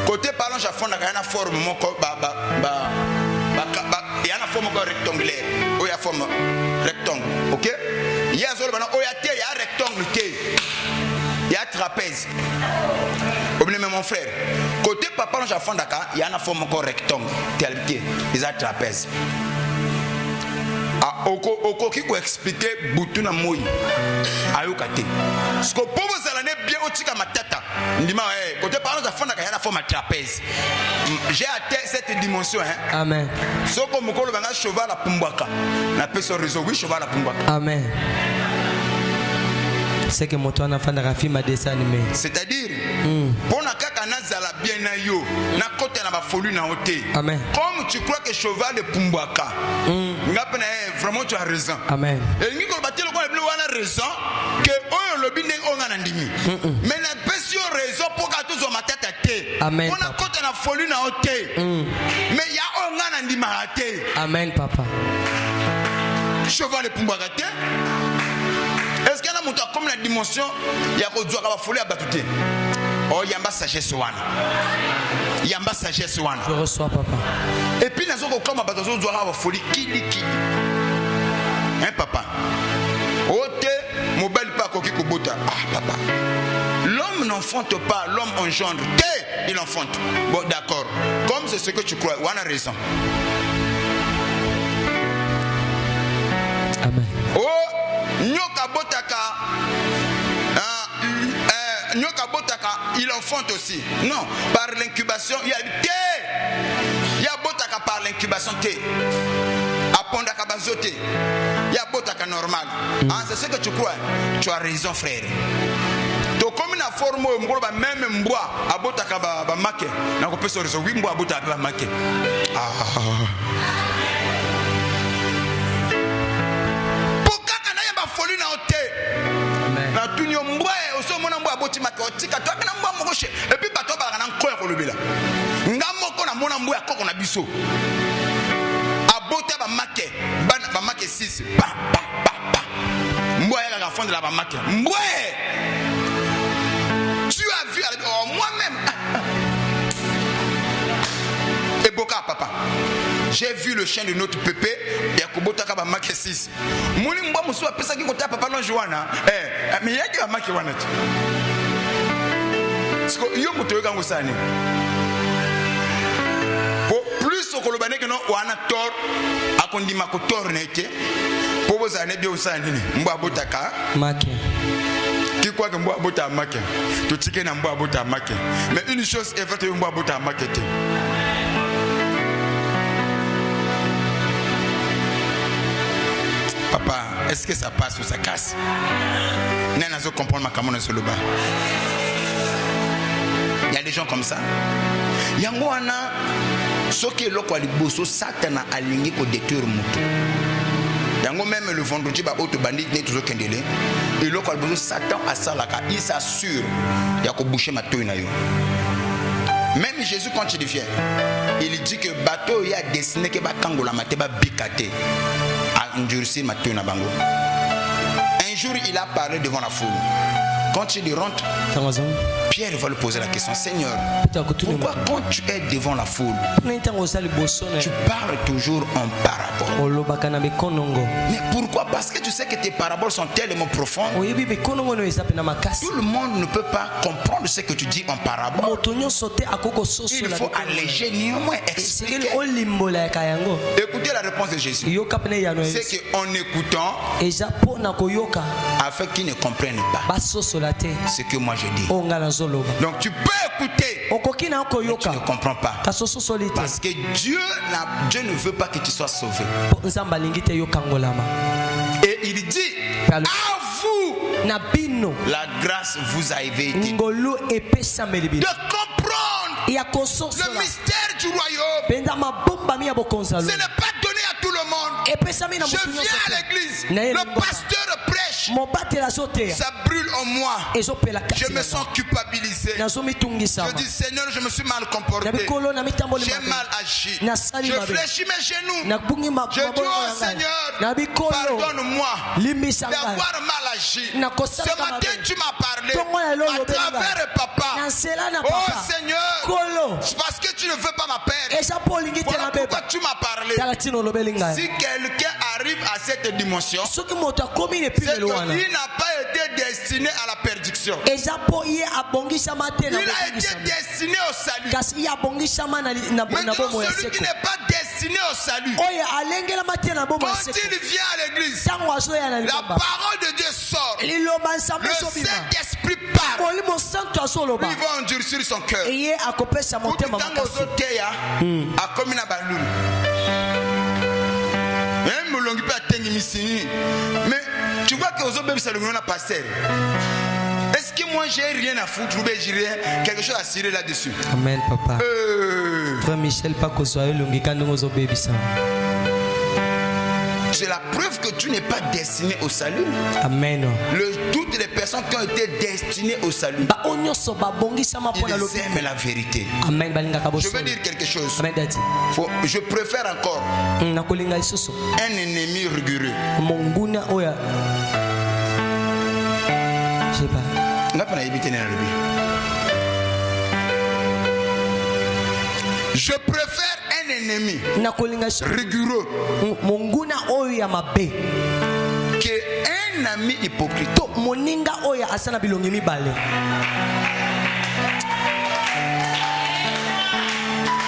Speaker 1: côté parlant à fond na kana forme mon il y a une forme rectangulaire. Il y a une forme rectangle. Ok? Il y a un rectangle. Il y a un trapèze. Mais mon frère, côté papa, il y a une forme rectangle. Il y a un trapèze. Oko qui peut expliquer Boutuna Moui Ayokate. Ce que pour vous allez bien au tika ma tête. Ndima côté parlant de fond il y a la forme trapèze. J'ai atteint cette dimension hein.
Speaker 2: Amen.
Speaker 1: Ce que mon collègue a cheval à Pumbaka. La personne réseau oui cheval à Pumbaka.
Speaker 2: Amen. C'est que mon toit enfant de Rafi m'a dessin animé.
Speaker 1: C'est-à-dire pour na kaka na zala bien na yo na côté na ba folie na oté.
Speaker 2: Amen.
Speaker 1: Comme tu crois que cheval de Pumbaka. Vraiment tu as raison.
Speaker 2: Amen.
Speaker 1: Et ni ko batel ko eblu wana raison que oyo lobi ndenge onga na ndimi. Mais na pesio raison pour ka tous ma tête à té.
Speaker 2: Amen.
Speaker 1: On a côté na folie na oté. Mais ya onga na ndima té.
Speaker 2: Amen papa.
Speaker 1: Cheval de Pumbaka té. Est-ce qu'il y a un comme la dimension il y a quoi doit avoir folie à battre. Oh yamba sagesse wana. Yamba sagesse wana.
Speaker 2: Je reçois papa.
Speaker 1: Et puis nous avons comme battre doit avoir folie qui. Hein papa. Ote mobile pas koki kobota. Ah papa. L'homme n'enfante pas, l'homme engendre. Il enfante. Bon d'accord. Comme c'est ce que tu crois, on a raison.
Speaker 2: Amen.
Speaker 1: Oh nyoka botaka il enfante aussi. Non, par l'incubation, il y a botaka par l'incubation té. Apondaka bazoté. Il y a botaka normal. C'est ce que tu crois. Tu as raison frère. Donc comme une forme même mboa abotaka ba make. Na ko peso raison oui mboa abotaka ba make. Folie na oté. Na tunyo mbwe oso mona mbwa boti make otika to na mbwa mokoshe et puis bato ba na nkoya ko lobela. Ngamoko na mona mbwa koko na biso. Abota ba make ba make 6 pa. Mbwa ya ga fondre la ba make. Mbwe. Tu as vu moi-même. Et Boka papa. J'ai vu le chien de notre pépé et Akobota ka ba make 6. Moni mbwa musu apesa ki kota papa non Joana. Mais yaki ba make wana.
Speaker 3: Yo motoyoka ngosani. Plus au kolobane que non wana tor akondima ko tor nete. Pobo zane bio usani mbwa botaka.
Speaker 2: Make.
Speaker 3: Qui croit que mbwa bota make. To tike na mbwa bota make. Mais une chose est vraie, mbwa bota make. Papa, est-ce que ça passe ou ça casse? Nana zo comprendre ma camona sur le bas. Il y a des gens comme ça. Yango ana soki loko aliboso Satan alingi ko détruire mutu. Yango même le vendredi ba auto bandit ne toujours kendele. Et loko aliboso Satan asalaka, il s'assure ya ko boucher matoyi na yo. Même Jésus quand il vient, il dit que bateau il a destiné que ba kangola mateba bikate. Un jour, il a parlé devant la foule. Quand il rentre, Pierre va lui poser la question: Seigneur, pourquoi quand tu es devant la foule, tu parles toujours en parabole? Mais pourquoi? Parce que tu sais que tes paraboles sont tellement profondes. Tout le monde ne peut pas comprendre ce que tu dis en parabole. Il faut alléger, néanmoins expliquer. Écoutez la réponse de Jésus. C'est qu'en écoutant, afin qu'ils ne comprennent pas ce que moi je dis. Donc tu peux écouter, mais tu ne comprends pas. Parce que Dieu ne veut pas que tu sois sauvé. Et il dit: à vous, la grâce vous a été de comprendre le mystère du royaume. Ce n'est pas donné à tout le monde. Je viens à l'église, le pasteur prêche, ça brûle en moi, je me sens culpabilisé. Je dis: Seigneur, je me suis mal comporté, j'ai mal agi, je fléchis mes genoux, je dis: oh Seigneur, pardonne-moi d'avoir mal agi. Ce matin tu m'as parlé à travers papa. Oh Seigneur, c'est parce que tu ne veux pas ma perte. Voilà pourquoi tu m'as parlé. Si quelqu'un arrive à cette dimension, c'est qu'il n'a pas été destiné à la perdition. Il a été destiné au salut. Maintenant, celui qui n'est pas destiné au salut, quand il vient à l'église, la parole de Dieu sort, le Saint-Esprit parle, il va endurcir son cœur. Mais tu vois que aux autres même ça le a passé. Est-ce que moi j'ai rien à foutre ou bien j'ai rien quelque chose à cirer là-dessus?
Speaker 2: Amen, papa. Frère Michel, pas que soit longi quand nous aux bébés ça.
Speaker 3: C'est la preuve que tu n'es pas destiné au salut.
Speaker 2: Amen.
Speaker 3: Toutes les personnes qui ont été destinées au salut, ils aiment la vérité.
Speaker 2: Amen.
Speaker 3: Je veux dire quelque chose. Je préfère encore un ennemi rigoureux.
Speaker 2: Je sais pas.
Speaker 3: Je préfère un ennemi rigoureux qu'un ami hypocrite.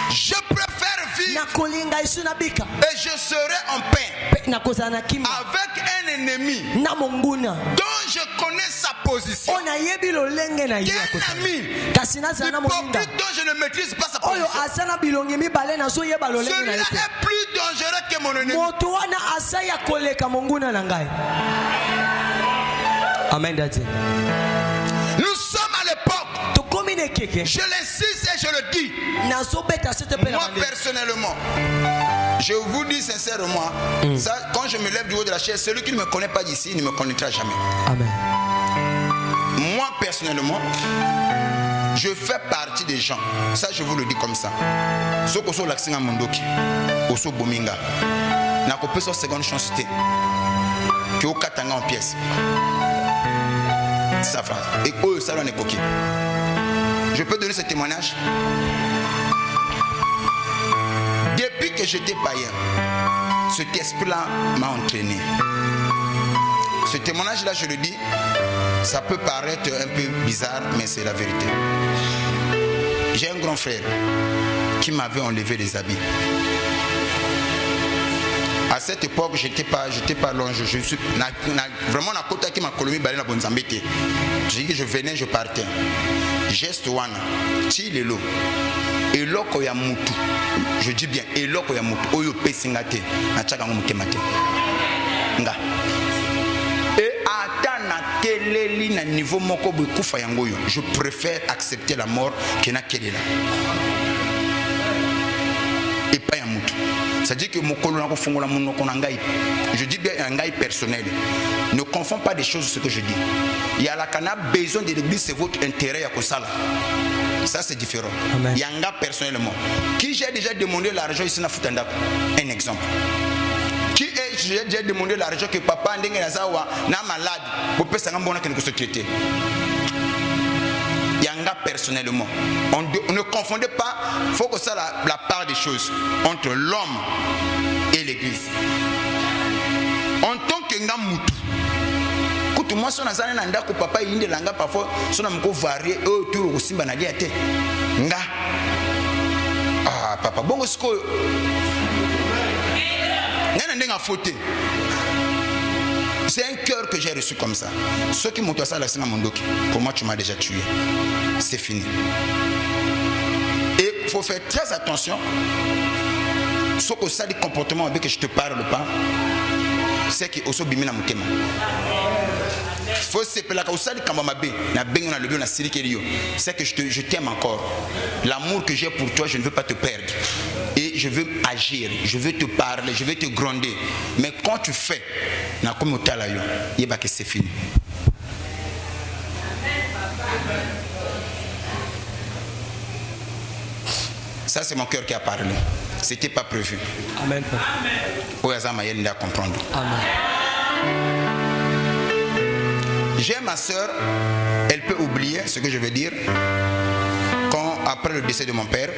Speaker 3: Je préfère vivre et je serai en paix avec un ennemi dont je connais sa position, qu'un ami hypocrite dont je ne maîtrise pas sa position. Celui-là est plus dangereux que mon ennemi.
Speaker 2: Amen, daddy.
Speaker 3: Nous sommes à l'époque, je l'insiste et je le dis, moi personnellement, je vous dis sincèrement, ça, quand je me lève du haut de la chaise, celui qui ne me connaît pas d'ici ne me connaîtra jamais.
Speaker 2: Amen.
Speaker 3: Moi personnellement, je fais partie des gens, ça je vous le dis comme ça. Ceux qui sont l'accent à Mondoki, au so Bominga, n'a pas besoin de seconde chance qui au Katanga en pièces. Ça phrase. Et eux, ça l'on est coquille. Je peux donner ce témoignage. Depuis que j'étais païen, cet esprit-là m'a entraîné. Ce témoignage-là, je le dis, ça peut paraître un peu bizarre, mais c'est la vérité.
Speaker 1: J'ai un grand frère qui m'avait enlevé les habits. À cette époque, j'étais pas long. Je suis vraiment à côté qui m'a colonie balé na bonzambete. J'ai dit que je venais, je partais. Geste wana, ti lelo. Eloko ya mutu. Je dis bien eloko ya mutu. Oyo pesingate na chaka ngomuke mate. Nga. Et atana keleli na niveau moko bokufa yango yo. Je préfère accepter la mort que na kelela. Et pas ya mutu. C'est-à-dire que je dis bien un gars personnel. Ne confonds pas des choses ce que je dis. Il y a la cana besoin de l'église, c'est votre intérêt à Kosala. Ça c'est différent. Il y a un gars personnellement. Qui j'ai déjà demandé l'argent ici na Futanda. Un exemple. Qui j'ai déjà demandé l'argent que papa ndenge nazawa na malade pour pesa ngambona quelque chose traité. Yanga personnellement. On ne confondez pas, il faut que ça la part des choses entre l'homme et l'église. En tant que ngamutu, quand moi son azana nanda ko papa yinde langa parfois son amko varié autour au simba na liate. Nga. Ah papa bongo sko. Nana ndenga faute. C'est un cœur que j'ai reçu comme ça. Ceux qui m'ont ça, pour moi, tu m'as déjà tué. C'est fini. Et il faut faire très attention. Ce que ça, des comportements avec que je te parle pas, c'est que aussi bimina mutema. Faut se peler la ça, c'est que je t'aime encore. L'amour que j'ai pour toi, je ne veux pas te perdre. Et je veux agir, je veux te parler, je veux te gronder. Mais quand tu fais, c'est fini. Ça, c'est mon cœur qui a parlé. C'était pas prévu.
Speaker 2: Amen.
Speaker 1: Comprendre.
Speaker 2: Amen.
Speaker 1: J'ai ma soeur, elle peut oublier ce que je veux dire. Quand, après le décès de mon père,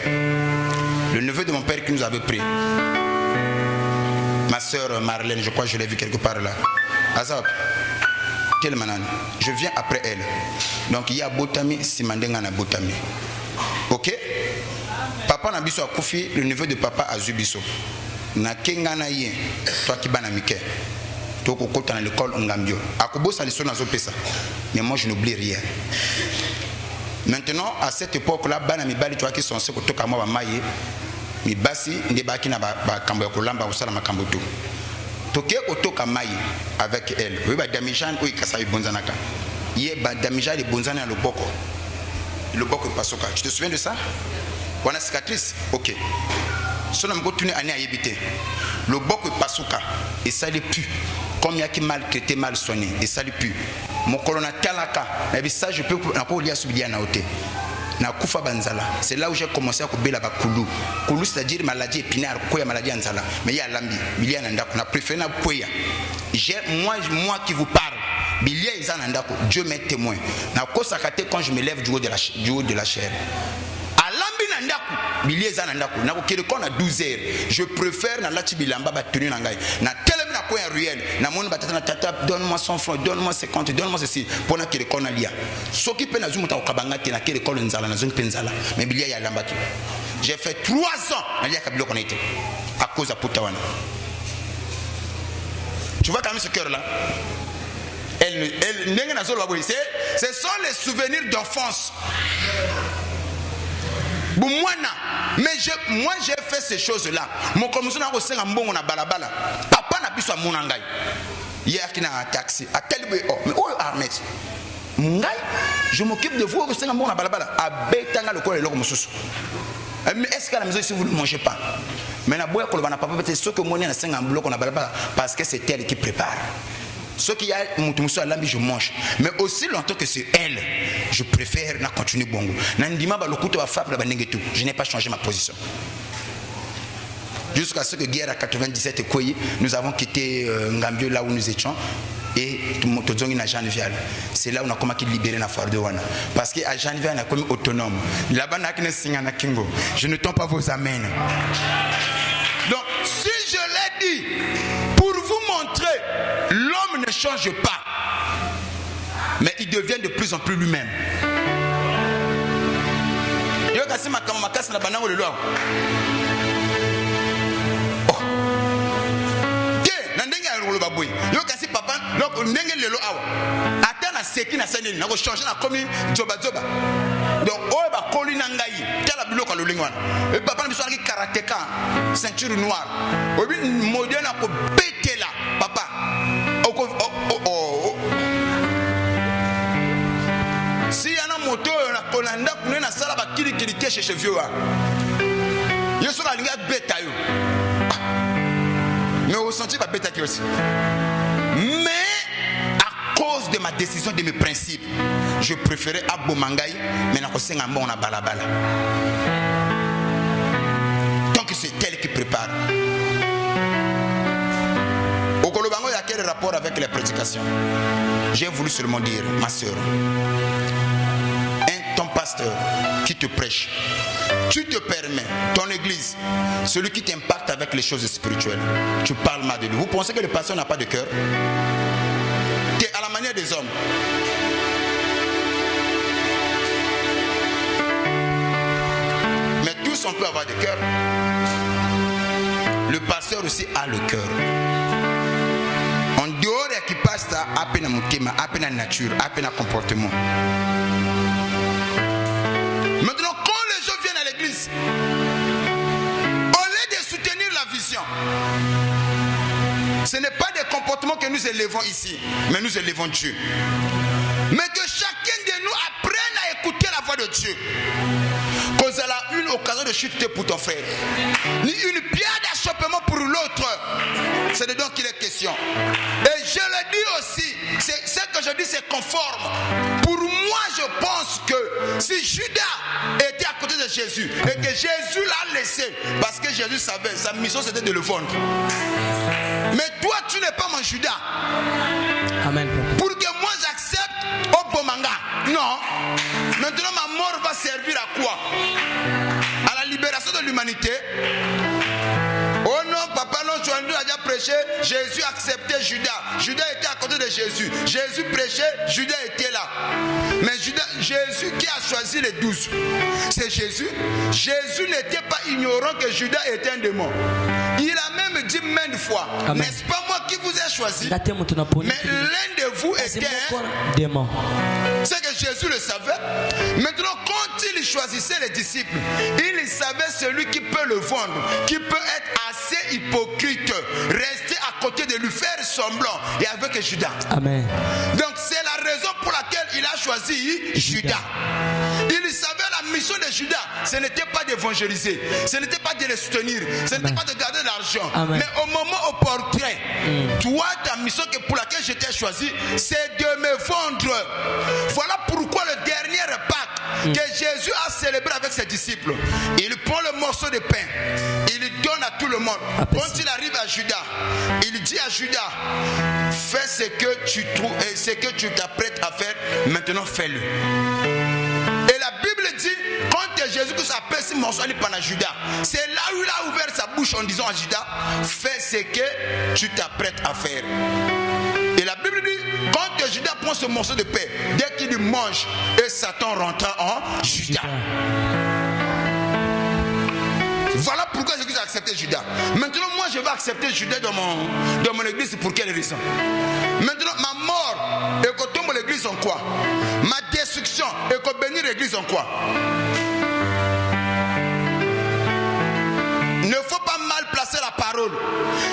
Speaker 1: le neveu de mon père qui nous avait pris, ma soeur Marlène, je crois que je l'ai vu quelque part là. Azab, quelle manane. Je viens après elle. Donc il y a Botami, Simandenga na Botami. Ok? Papa Nabiso a Koufi, le neveu de papa a Zubiso. Na Kengana Yen, toi qui bana Mike. Toi qui dans l'école Ngambio. Akobo Saliso na Zopesa. Mais moi je n'oublie rien. Maintenant, à cette époque-là, bana mi bali toi qui sont ceux qui toka moi maye. Mi basi ndebaki na ba kambo kolamba osala makambo to. Toke otoka maye avec elle. Oui ba damijan o ikasa ibonzanaka. Ye ba damijan le bonzana le boko. Le boko pasoka. Tu te souviens de ça? Wana cicatrice. OK. Sona mko tuni ani ayebite. Le boko pasoka et ça les pue. Comme il y a qui maltraité, mal soigné et ça les pue. Mon colonel talaka. Et ça je peux encore lire subidia na oté. Na kufa banzala. C'est là où j'ai commencé à couper la bakoulou. Koulou c'est-à-dire maladie épinaire, koya maladie anzala. Mais il y a lambi, bilia nanda ko na préféré na koya. J'ai moi qui vous parle. Bilia izananda ko Dieu m'est témoin. Na ko sakate quand je me lève du haut de la chair. À lambi nanda ko bilia izananda ko na ko kele ko na 12h. Je préfère na lati bilamba ba tenue na ngai. Na telemi na ko ya ruel. Na moni batata na tata donne-moi 100 francs, donne-moi 50, donne-moi ceci pour na kele ko na lia. Soki pe na zumuta okabanga te na kele ko nzala na zone penzala. Mais bilia ya lamba ki. J'ai fait 3 ans na lia kabilo ko na été à cause de Potawana. Tu vois quand même ce cœur là. Ce sont les souvenirs d'enfance. Mais moi j'ai fait ces choses-là. Mon commission a reçu un bon balabala. Papa n'a plus son monangai. Hier qui n'a un taxi. À tel mais oh Armès. Mungai, je m'occupe de vous reçu un bon balabala. À Betanga le corps et l'homme sous. Mais est-ce qu'à la maison si vous ne mangez pas? Mais la boîte qu'on va pas peut-être ce que mon a 5 en bloc on a balabala parce que c'est elle qui prépare. Ce qui a moutoumousso à l'ambi je mange. Mais aussi longtemps que c'est elle, je préfère na continuer bongo. Nandima ba lokuto wa frappe la banenge tout. Je n'ai pas changé ma position. Jusqu'à ce que guerre à 97 et Koyi, nous avons quitté Ngambio là où nous étions et Tozongi na Jean-Vial. C'est là où on a commencé à libérer la foire de Wana. Parce qu'à Jean-Vial on a comme autonome. Là-bas on a qu'une signe à Kingo. Je ne tends pas vos amens. Donc si je l'ai dit pour vous montrer, l'homme ne change pas, mais il devient de plus en plus lui-même.
Speaker 3: kasi makama makasi na banango le loi. Yo kasi papa donc ndenge lelo awa ata na seki na sene na ko changer na komi joba donc o ba koli na ngai tala biloko lo lingwana e papa biso na karateka ceinture noire obi modèle na ko betela papa si yana moto na kolanda kuna na sala ba kili keshe cheveux wa yeso na linga beta yo. Mais au senti va bêta aussi. Mais à cause de ma décision, de mes principes, je préférais Abomangaï, mais n'a pas un bon à balabala. Donc c'est elle qui prépare. Au Kolobango, il y a quel rapport avec les prédications? J'ai voulu seulement dire, ma soeur, ton pasteur qui te prêche, tu te permets, ton église, celui qui t'impacte avec les choses spirituelles, tu parles mal de lui. Vous pensez que le pasteur n'a pas de cœur? Tu es à la manière des hommes. Mais tous on peut avoir de cœur. Le pasteur aussi a le cœur. En dehors de qui passe à peine à mon thème, à peine à nature, à peine à comportement. Maintenant, quand les gens viennent à l'église, au lieu de soutenir la vision, ce n'est pas des comportements que nous élevons ici, mais nous élevons Dieu. Mais que chacun de nous apprenne à écouter la voix de Dieu. Cause elle a une occasion de chuter pour ton frère, ni une pierre d'achoppement pour l'autre. C'est de donc qu'il est question. Et je le dis aussi, ce que je dis c'est conforme. Pour moi, je pense que si Judas était à côté de Jésus et que Jésus l'a laissé, parce que Jésus savait, sa mission c'était de le vendre. Mais toi, tu n'es pas mon Judas.
Speaker 2: Amen.
Speaker 3: Pour que moi j'accepte au Bomanga. Non. Maintenant, ma mort va servir à quoi? À la libération de l'humanité. Oh non, papa, non, Joanne a déjà prêché. Jésus acceptait Judas. Judas était à côté de Jésus. Jésus prêchait, Judas était là. Mais Jésus qui a choisi les 12, c'est Jésus. Jésus n'était pas ignorant que Judas était un démon. Il a même dit maintes fois, n'est-ce pas moi qui vous ai choisi? Mais l'un de vous était un démon. C'est que Jésus le savait. Maintenant, quand il choisissait les disciples, il savait celui qui peut le vendre, qui peut être assez hypocrite, rester à côté de lui, faire semblant, et avec Judas. Amen. Donc c'est la raison pour laquelle il a choisi Judas. Il savait la mission de Judas, ce n'était pas d'évangéliser, ce n'était pas de le soutenir, ce n'était pas de garder l'argent. Mais au moment opportun, toi, ta mission pour laquelle je t'ai choisi, c'est de me vendre. Voilà pourquoi le dernier repas que Jésus a célébré avec ses disciples, il prend le morceau de pain, il donne à tout le monde. Quand il arrive à Judas, il dit à Judas, fais ce que tu trouves et ce que tu t'apprêtes à faire, maintenant fais-le. Et la Bible dit, quand Jésus-Christ appelle ce morceau à Judas, c'est là où il a ouvert sa bouche en disant à Judas, fais ce que tu t'apprêtes à faire. Et la Bible dit, quand Judas prend ce morceau de pain, dès qu'il mange, et Satan rentre en Judas. Voilà pourquoi Jésus a accepté Judas. Maintenant, moi, je vais accepter Judas dans mon église. Pour quelle raison? Maintenant, ma mort, et que tombe l'église en quoi? Ma destruction, et que bénir l'église en quoi? Ne faut pas mal placer la parole.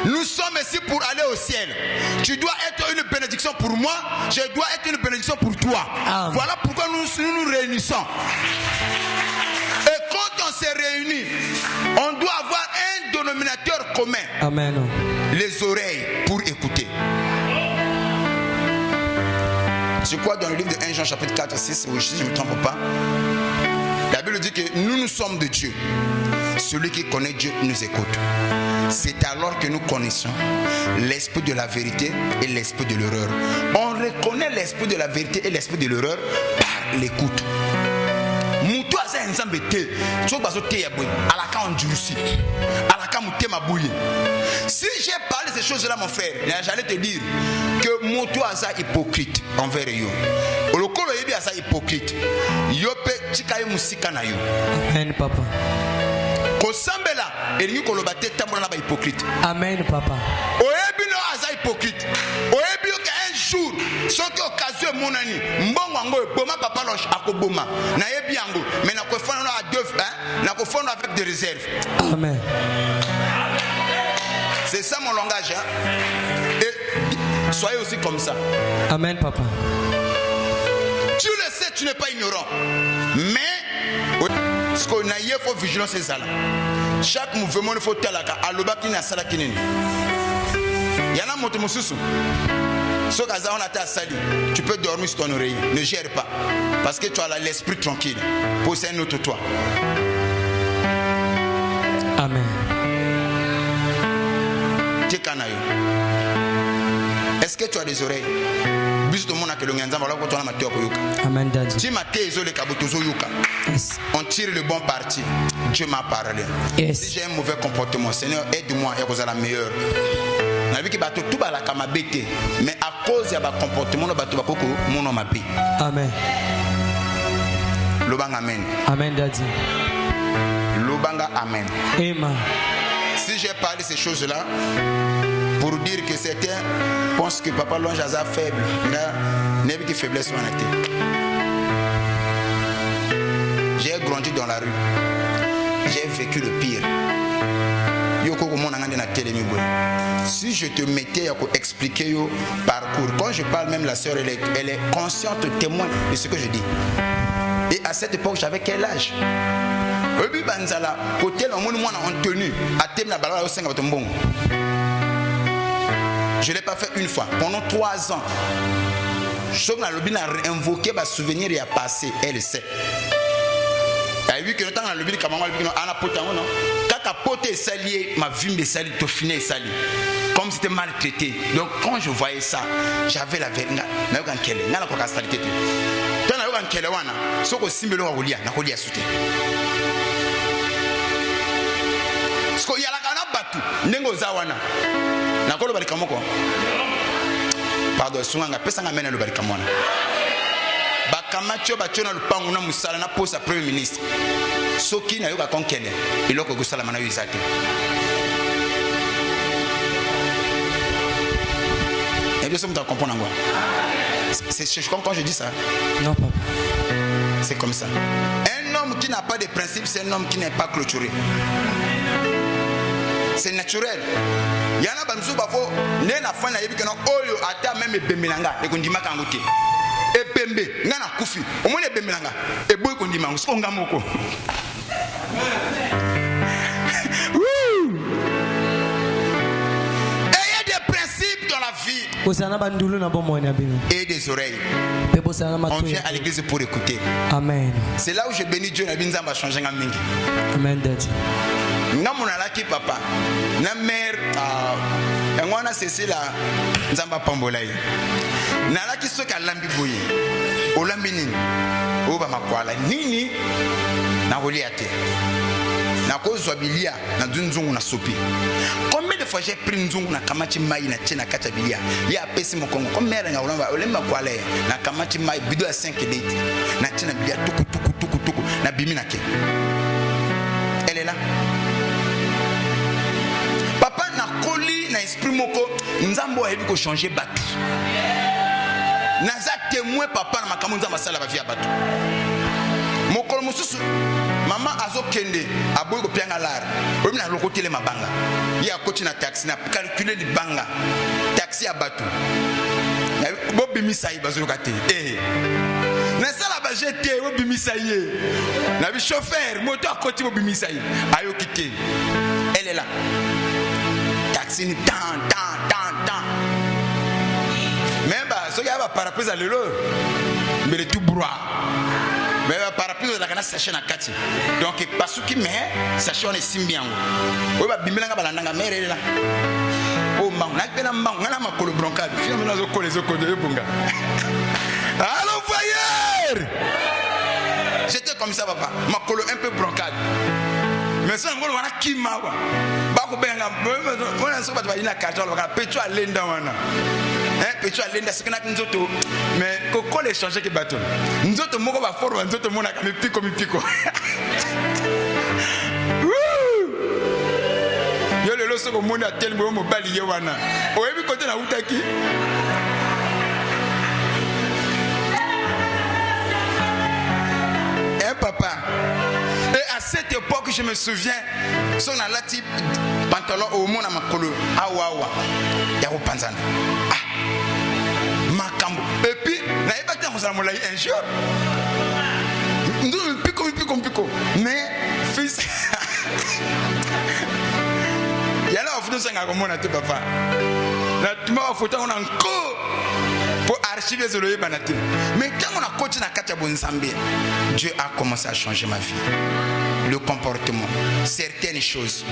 Speaker 3: Nous sommes ici pour aller au ciel. Tu dois être une bénédiction pour moi, je dois être une bénédiction pour toi. Voilà pourquoi nous réunissons. Et quand on s'est réunis, on doit avoir un dénominateur commun. Amen. Les oreilles pour écouter. Je crois dans le livre de 1 Jean chapitre 4, 6, si je ne me trompe pas, la Bible dit que nous sommes de Dieu. Celui qui connaît Dieu nous écoute. C'est alors que nous connaissons l'esprit de la vérité et l'esprit de l'erreur. On reconnaît l'esprit de la vérité et l'esprit de l'erreur par l'écoute. Si j'ai parlé de ces choses-là, mon frère, j'allais te dire que Motoaza hypocrite envers eux.
Speaker 1: oyebi asa hypocrite yo pe tika ye musika na yo.
Speaker 2: Amen papa.
Speaker 1: Kosambela elingi koloba te tambola na ba hypocrite.
Speaker 2: Amen papa.
Speaker 1: Oyebi no asa hypocrite. Oyebi que un jour soki occasion monani mbongo ngo boma papa loche akoboma na yebi yango mais na kofana na deux na kofana avec des réserves.
Speaker 2: Amen.
Speaker 1: C'est ça mon langage hein? Et soyez aussi comme ça.
Speaker 2: Amen papa.
Speaker 1: Tu le sais, tu n'es pas ignorant. Mais ce qu'on a il faut vigilance c'est ça là. Chaque mouvement il faut talaka aloba kina sala kinini. Yana moto mususu. So kaza on a sali, tu peux dormir sur ton oreille, ne gère pas parce que tu as l'esprit tranquille. Pour c'est un autre toi.
Speaker 2: Amen.
Speaker 1: Est-ce que tu as des oreilles?
Speaker 2: Amen daddy.
Speaker 1: On tire le bon parti. Dieu m'a parlé.
Speaker 2: Yes.
Speaker 1: Si j'ai un mauvais comportement, Seigneur, aide-moi et vous allez la meilleure. Mais à cause de mon comportement, mon
Speaker 2: Amen.
Speaker 1: Lobang amen.
Speaker 2: Amen daddy.
Speaker 1: Lobanga amen.
Speaker 2: Amen.
Speaker 1: Si j'ai parlé ces choses-là, pour dire que certains pensent que Papa Longe est faible, n'est pas que faiblesse. J'ai grandi dans la rue. J'ai vécu le pire. Si je te mettais à expliquer le parcours, quand je parle même la sœur, elle est consciente, témoin de ce que je dis. Et à cette époque, j'avais quel âge? Je ne l'ai pas fait une fois. Pendant 3 ans, je suis invoqué ma souvenir et à passer. Elle sait. Elle a vu que le temps dans le but, quand est salié, ma vie me salie, tout fini est sali. Comme c'était maltraité. Donc quand je voyais ça, j'avais la vérité. Je n'avais pas de salité. Je n'avais pas de salité. Je n'avais pas de salité. Parce qu'il y a la batu, nengo zawana. Nakolo balikamoko. Pardon, sunga pesa ngamena lo balikamona. Bakamacho bachona lupangu na musala na poste à premier ministre. Soki na yoka konkele, iloko gusala mana yizate. Et bien ça me comprendre quoi. C'est quand je dis ça.
Speaker 2: Non papa.
Speaker 1: C'est comme ça. Un homme qui n'a pas de principe, c'est un homme qui n'est pas clôturé. C'est naturel. Il y en a qui bafo ne na fa na yebi kana oyo ata même ebembelanga e kondima kangote. E pembe ngana kufi. Omone ebembelanga e boy kondima ngo ngamoko. Ayez des principes dans la vie. Et des oreilles. On vient à l'église pour écouter.
Speaker 2: Amen.
Speaker 1: C'est là où je bénis Dieu.
Speaker 2: Amen daddy.
Speaker 1: Na monalaki papa na mère ngwana Cécile nzamba pambolai nalaki soki alambi boye olambi nini oba makwala nini na kolia te na kozwa bilia na dunzungu na sopi. Combien de fois j'ai pris nzungu na kamati mai na tena kata bilia ya pesi mokongo comme mère nga olamba olemba kwala na kamati mai bido ya 5 litres na tena bilia tuku na bimina ke. Elle est là. Papa n'a collé na esprit moko nzambo a ko changer batu. Naza témoin papa na makambo nzamba sala ba via batu. Mokolo mususu mama azo kende aboy ko pianga lar. Omi na lokotele mabanga. Ya koti na taxi na calculer li banga. Taxi ya batu. Bo bimisa yi bazolo kate. Na sala ba jeté bo bimisa yi. Na bi chauffeur moto à côté bo bimisa yi. Ayo kité. Elle est là. Taxi ni tant. Même ce gars va parapluie à l'élo. Mais le tout broie. Mais parapluie la kana sachet na kati. Donc parce que mais sachet on est simbiango. O ba bimela balanga mais elle est là. Oh mbang na pena mbang na makolo broncade. Finalement nazo kolezo kodo bunga. Allô voyeur. J'étais comme ça papa, makolo un peu broncade. Mais ça ngolo wana kimawa. Ba ko benga, wana so ba ina kacha lo ka pecho alenda wana. Petit alenda ce qu'on a nzoto mais koko les changer que bateau nzoto moko ba forme nzoto mona ka mipiko yo le loso ko mona tel mo mobali ye wana oyebi côté na utaki papa. Et à cette époque, je me souviens, son alati pantalon au monde à ma colo, awa, yaro panzana. Ah, makambo. Et puis, n'avez pas tant un jour. Nous pico. Mais fils, il y a là au fond de ça à tout papa. La tumeur au photo on a encore. Pour archiver les oreilles banaté. Mais quand on a continué à Katia Bonzambé, Dieu a commencé à changer ma vie. Le comportement, certaines choses,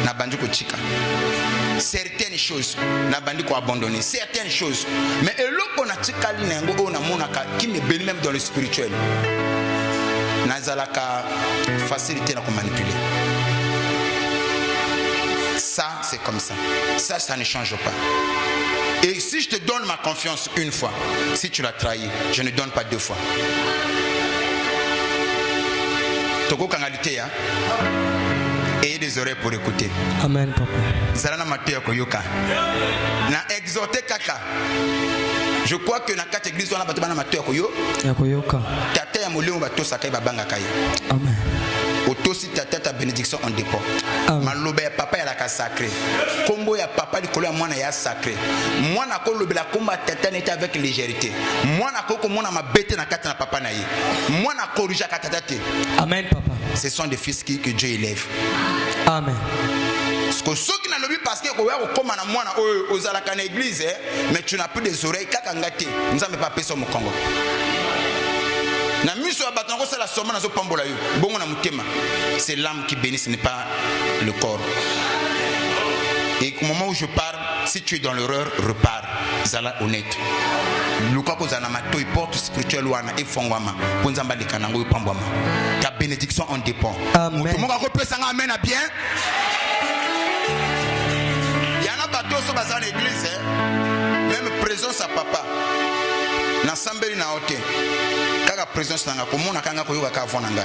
Speaker 1: n'a bandu ko chika. Certaines choses, n'a bandu ko abandonner. Certaines choses. Mais l'autre on a chika linengo on a monaka qui me bénit même dans le spirituel. Nazalaka facilité à manipuler. Ça c'est comme ça. Ça ne change pas. Et si je te donne ma confiance une fois, si tu l'as trahi, je ne donne pas deux fois. Toko kangalite ya. Ayez des oreilles pour écouter.
Speaker 2: Amen, papa.
Speaker 1: Zalana matoya koyoka. Na exhorté kaka. Je crois que dans quatre églises on a battu na matoya koyo. Ya koyoka. Tata ya molimo bato sakai babanga kai. Amen. Autosi ta bénédiction en dépôt. Maloba ya papa ya la sacré. Kombo ya papa likolo ya mwana ya sacré. Mwana ko lobela komba tata n'était avec légèreté. Mwana ko mona ma bête na kata na papa na ye. Mwana ko ruja kata te.
Speaker 2: Amen papa.
Speaker 1: Ce sont des fils que Dieu élève.
Speaker 2: Amen.
Speaker 3: Parce que ceux qui n'ont pas parce que comme na mwana aux à la église mais tu n'as plus des oreilles kaka ngate. Nous avons pas payé au Congo. C'est l'âme qui bénit, ce n'est pas le corps. Et au moment où je parle, si tu es dans l'erreur, repars. Zala honnête. Ta bénédiction en dépend.
Speaker 2: Amen.
Speaker 3: Tout le monde a amen à bien. Il y en a pas d'autres dans l'église. Même présence à papa. N'assemblée na hote. Kaka présence nanga komona kanga koyoka ka vonanga.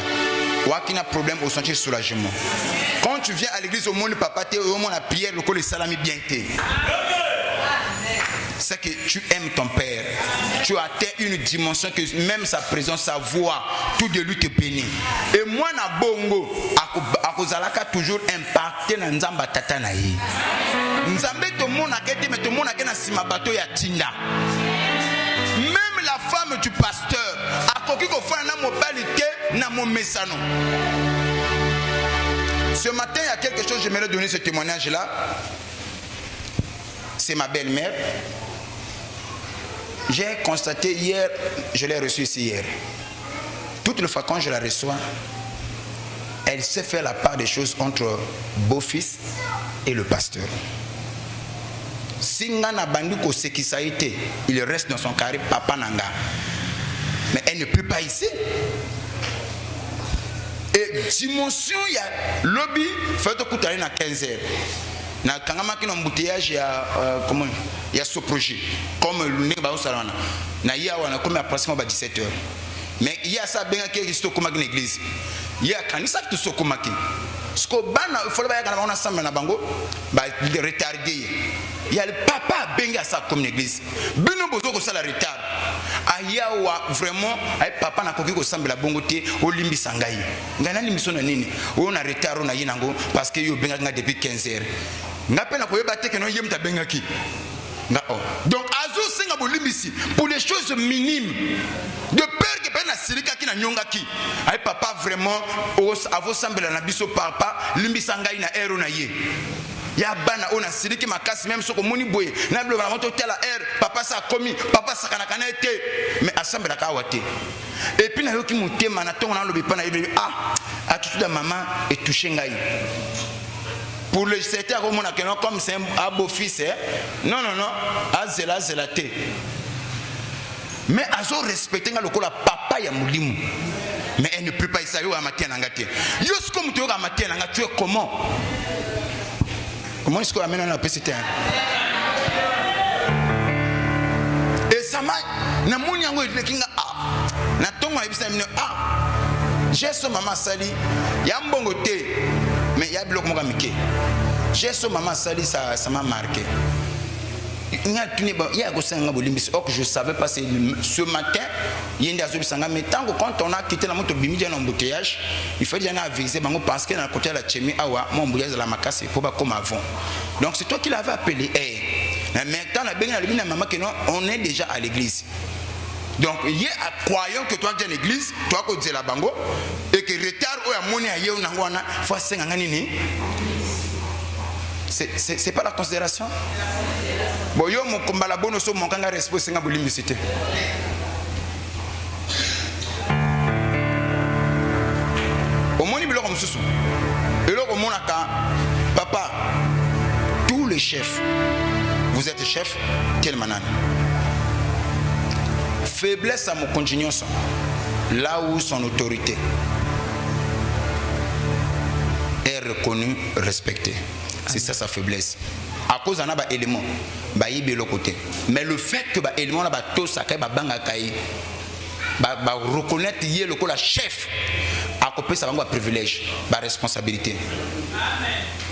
Speaker 3: Wakina problème au sentier soulagement. Quand tu viens à l'église au monde papa te au monde la prière le col salami bien te. C'est que tu aimes ton père. Tu as atteint une dimension que même sa présence, sa voix, tout de lui te bénit. Et moi na bongo akozalaka toujours impacté na nzamba tata na ye. Nzambe to mona kete mais to mona ke na sima bato ya tinda. Même la femme du pasteur a coquille qu'on fait na mobilité na mon messano. Ce matin, il y a quelque chose, j'aimerais donner ce témoignage-là. C'est ma belle-mère. J'ai constaté hier, je l'ai reçue ici hier. Toutes les fois quand je la reçois, elle sait faire la part des choses entre beau-fils et le pasteur. Si Nana Bandouko sait qui ça a été, il reste dans son carré papa Nanga. Mais elle ne peut pas ici. Et dimension, il y a lobby, fait tout à l'heure à 15h. Na kangama qui embouteillage il y a comment il y a ce projet comme le nez ba salana na ya wana comme approximativement 17h. Mais il y a ça bien qui est comme une église. Il y a kanisa qui sont comme qui. Ce que bana il faut ba ya on ensemble na bango ba retardé. Il y a le papa benga ça comme une église. Bino bozo ko ça la retard. Ayawa vraiment ay papa na koki ko sambela bongo te o limbi sangai. Ngana ni misona nini? O na retard na yinango parce que yo benga depuis 15h. Ngapena ko yeba te que non yemta benga ki. Donc azo singa bo limbisi pour les choses minimes. De peur que pena sirika ki na nyonga ki. Ay papa vraiment o avo sambela na biso papa limbi sangai na ero na ye. Ya bana ona siriki makasi même soko moni boye na blo ba moto tela papa sa komi papa sa kana kana été mais assemble la kawate et puis na yo ki motema na tongo na lobi pa na yebi attitude de maman et toucher ngai pour le c'était comme on a comme c'est un beau fils non azela té mais azo respecter nga lokola papa ya mulimu mais elle ne peut pas ça yo amatia na ngate yo sko muto yo amatia na ngate tu es comment? Comment est-ce qu'on amène un PCT?
Speaker 1: maman na moni yango ekinga na tongo na bisa mino j'ai son maman sali ya mbongo te mais ya biloko moka mike j'ai son maman sali ça m'a marqué. Je savais pas ce matin mais tant que quand on a quitté la moto bimidi en embouteillage il fallait aller aviser parce que dans le côté de la chimie awa mon embouteillage de la macasse il faut pas comme avant donc c'est toi qui l'avais appelé mais maintenant la maman que non on est déjà à l'église donc il y a croyant que toi tu es à l'église toi que tu es la bango et que retard ou à moni aye na ngwana faut 5 ans nini. C'est pas la considération. Bon, yo mon combat la bonne so mon kanga respect nga bolimbicité. Au moni biloko mususu. Eloko monaka papa tous les chefs. Vous êtes chef quel manan. Faiblesse à mon continuation là où son autorité est reconnue, respectée. C'est ça sa faiblesse. À cause d'un élément, il est côté. Mais le fait que l'élément là tout ça reconnaître hier le la chef à côté ça va un privilège, la responsabilité.